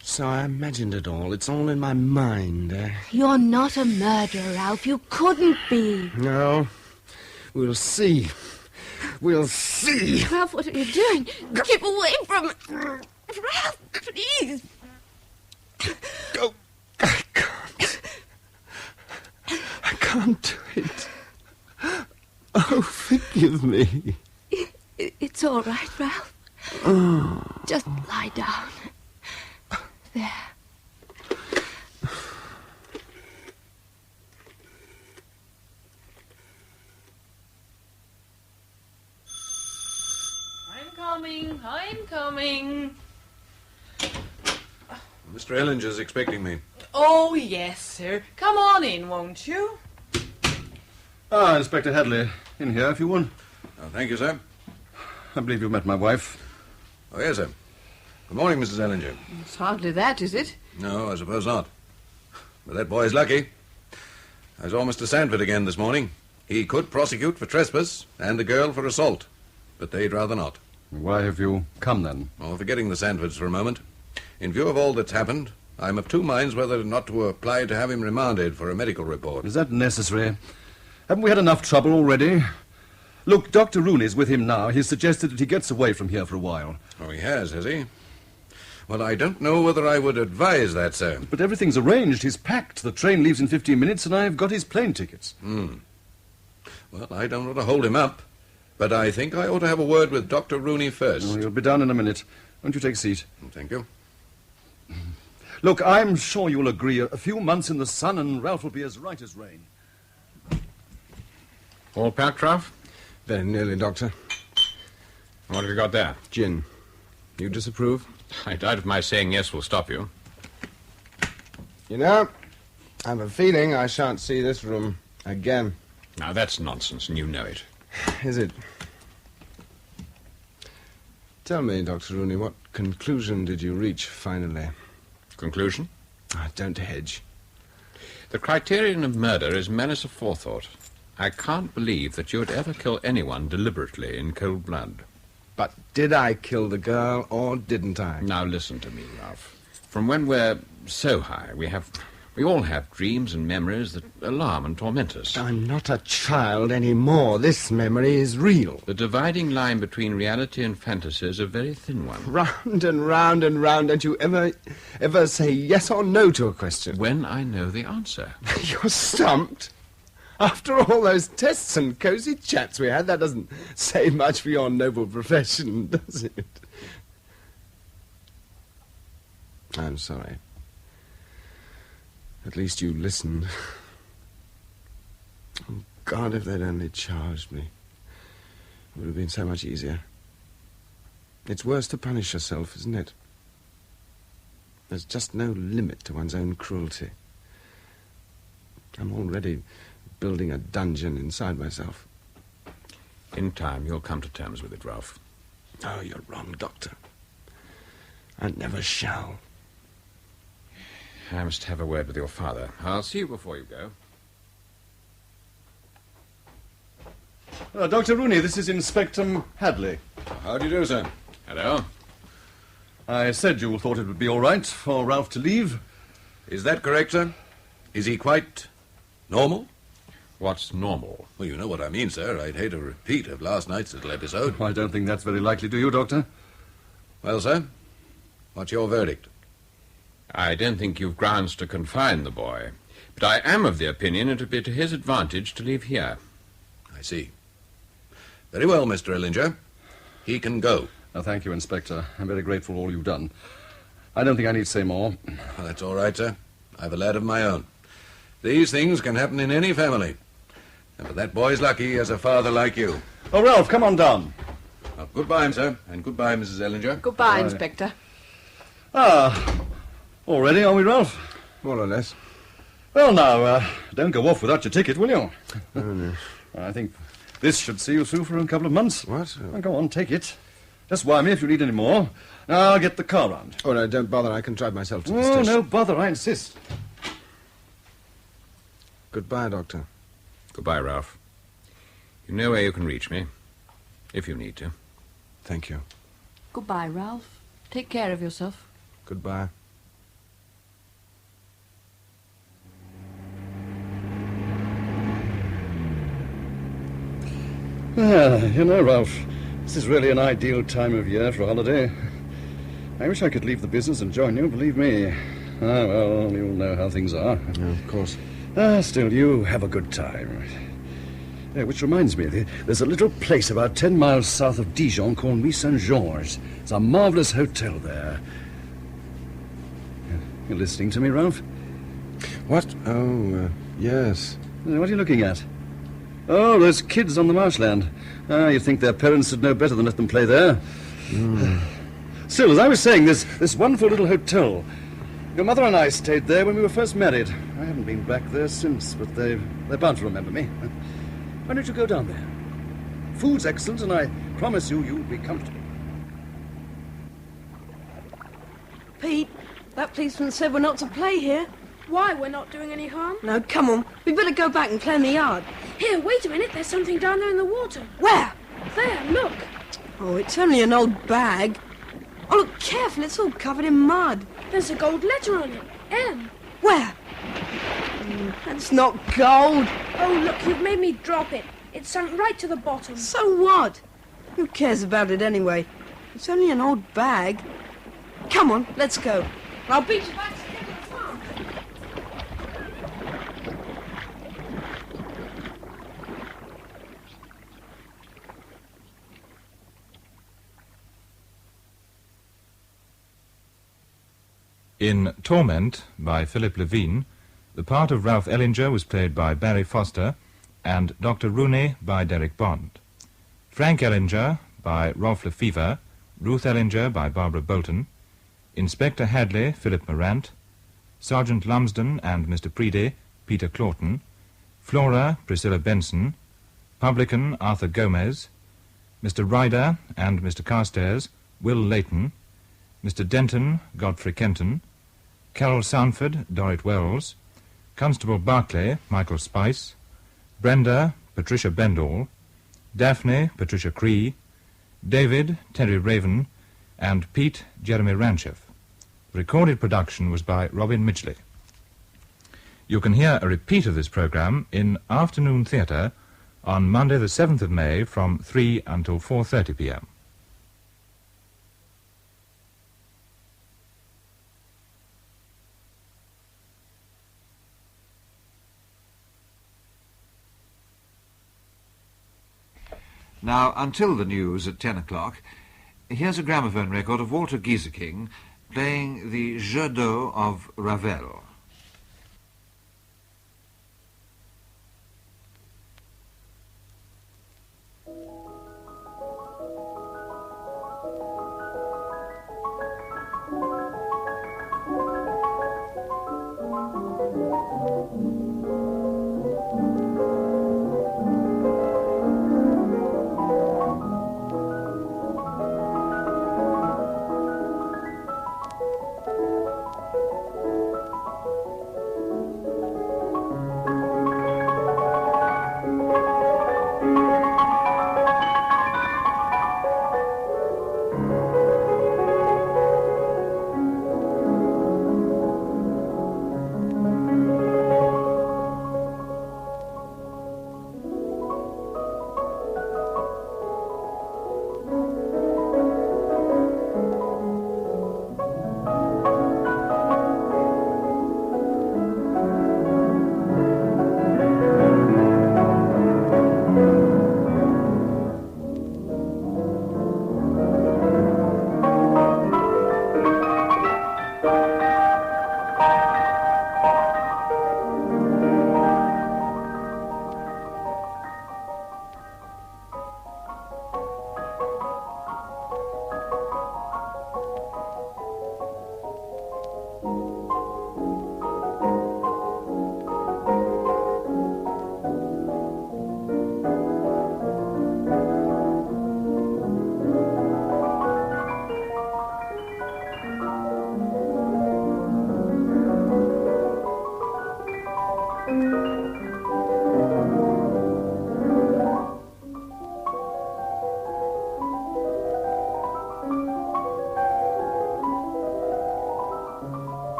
So I imagined it all. It's all in my mind, eh? You're not a murderer, Ralph. You couldn't be. No. We'll see. We'll see. Ralph, what are you doing? Keep away from it. Ralph, please. Go. I can't do it. Oh, forgive me. It's all right, Ralph. Oh. Just lie down. There. I'm coming. Mr. Ellinger's expecting me. Oh, yes, sir. Come on in, won't you? Ah, Inspector Hadley. In here, if you will. Oh, thank you, sir. I believe you've met my wife. Oh, yes, sir. Good morning, Mrs. Ellinger. It's hardly that, is it? No, I suppose not. But that boy's lucky. I saw Mr. Sandford again this morning. He could prosecute for trespass and the girl for assault, but they'd rather not. Why have you come, then? Oh, forgetting the Sandfords for a moment. In view of all that's happened, I'm of two minds whether or not to apply to have him remanded for a medical report. Is that necessary? Haven't we had enough trouble already? Look, Dr. Rooney's with him now. He's suggested that he gets away from here for a while. Oh, he has he? Well, I don't know whether I would advise that, sir. But everything's arranged. He's packed. The train leaves in 15 minutes, and I've got his plane tickets. Well, I don't want to hold him up, but I think I ought to have a word with Dr. Rooney first. Oh, he'll be down in a minute. Won't you take a seat? Thank you. Look, I'm sure you'll agree. A few months in the sun, and Ralph will be as right as rain. All packed, Ralph? Very nearly, Doctor. What have you got there? Gin. You disapprove? I doubt if my saying yes will stop you. You know, I have a feeling I shan't see this room again. Now, that's nonsense, and you know it. Is it? Tell me, Dr. Rooney, what conclusion did you reach, finally? Conclusion? Don't hedge. The criterion of murder is malice aforethought. I can't believe that you would ever kill anyone deliberately in cold blood. But did I kill the girl, or didn't I? Now, listen to me, Rolf. From when we're so high, we all have dreams and memories that alarm and torment us. I'm not a child anymore. This memory is real. The dividing line between reality and fantasy is a very thin one. Round and round and round. Don't you ever say yes or no to a question? When I know the answer. You're stumped. After all those tests and cosy chats we had, that doesn't say much for your noble profession, does it? I'm sorry. At least you listened. Oh, God, if they'd only charged me. It would have been so much easier. It's worse to punish yourself, isn't it? There's just no limit to one's own cruelty. I'm already building a dungeon inside myself. In time, you'll come to terms with it, Rolf. Oh, you're wrong, Doctor. I never shall. I must have a word with your father. I'll see you before you go. Dr. Rooney, this is Inspector Hadley. How do you do, sir? Hello. I said you thought it would be all right for Ralph to leave. Is that correct, sir? Is he quite normal? What's normal? Well, you know what I mean, sir. I'd hate a repeat of last night's little episode. I don't think that's very likely, do you, Doctor? Well, sir, what's your verdict? I don't think you've grounds to confine the boy, but I am of the opinion it would be to his advantage to leave here. I see. Very well, Mr. Ellinger. He can go. Thank you, Inspector. I'm very grateful for all you've done. I don't think I need to say more. Well, that's all right, sir. I've a lad of my own. These things can happen in any family. And but that boy's lucky he has a father like you. Oh, Ralph, come on down. Well, goodbye, sir. And goodbye, Mrs. Ellinger. Goodbye, Inspector. All ready, are we, Ralph? More or less. Well, now, don't go off without your ticket, will you? Oh, no. I think this should see you through for a couple of months. What? Well, go on, take it. Just wire me if you need any more. Now, I'll get the car round. Oh, no, don't bother. I can drive myself to the Oh, station. no bother, I insist. Goodbye, Doctor. Goodbye, Ralph. You know where you can reach me, if you need to. Thank you. Goodbye, Ralph. Take care of yourself. Goodbye. You know, Ralph, this is really an ideal time of year for a holiday. I wish I could leave the business and join you, believe me. Well, you'll know how things are. Yeah, of course. Still, you have a good time. Which reminds me, there's a little place about 10 miles south of Dijon called Nuit Saint-Georges. It's a marvellous hotel there. You're listening to me, Ralph? What? Oh, yes. What are you looking at? Oh, those kids on the marshland. You'd think their parents would know better than let them play there. Still, as I was saying, this wonderful little hotel. Your mother and I stayed there when we were first married. I haven't been back there since, but they're bound to remember me. Why don't you go down there? Food's excellent, and I promise you'll be comfortable. Pete, that policeman said we're not to play here. Why? We're not doing any harm? No, come on. We better go back and clean the yard. Here, wait a minute. There's something down there in the water. Where? There, look. Oh, it's only an old bag. Oh, look careful. It's all covered in mud. There's a gold letter on it. M. Where? That's not gold. Oh, look, you've made me drop it. It sunk right to the bottom. So what? Who cares about it anyway? It's only an old bag. Come on, let's go. I'll beat you back to the farm. In Torment, by Philip Levine, the part of Ralph Ellinger was played by Barry Foster, and Dr. Rooney by Derek Bond. Frank Ellinger by Rolf Lefebvre, Ruth Ellinger by Barbara Bolton, Inspector Hadley, Philip Morant, Sergeant Lumsden and Mr. Preedy, Peter Claughton, Flora, Priscilla Benson, Publican, Arthur Gomez, Mr. Ryder and Mr. Carstairs, Will Leighton, Mr. Denton, Godfrey Kenton, Carol Soundford, Dorrit Wells, Constable Barclay, Michael Spice, Brenda, Patricia Bendall, Daphne, Patricia Cree, David, Terry Raven, and Pete, Jeremy Rancheff. Recorded production was by Robin Midgley. You can hear a repeat of this programme in Afternoon Theatre on Monday the 7th of May from 3 until 4:30 p.m. Now, until the news at 10 o'clock, here's a gramophone record of Walter Gieseking playing the Jeu d'eau of Ravel.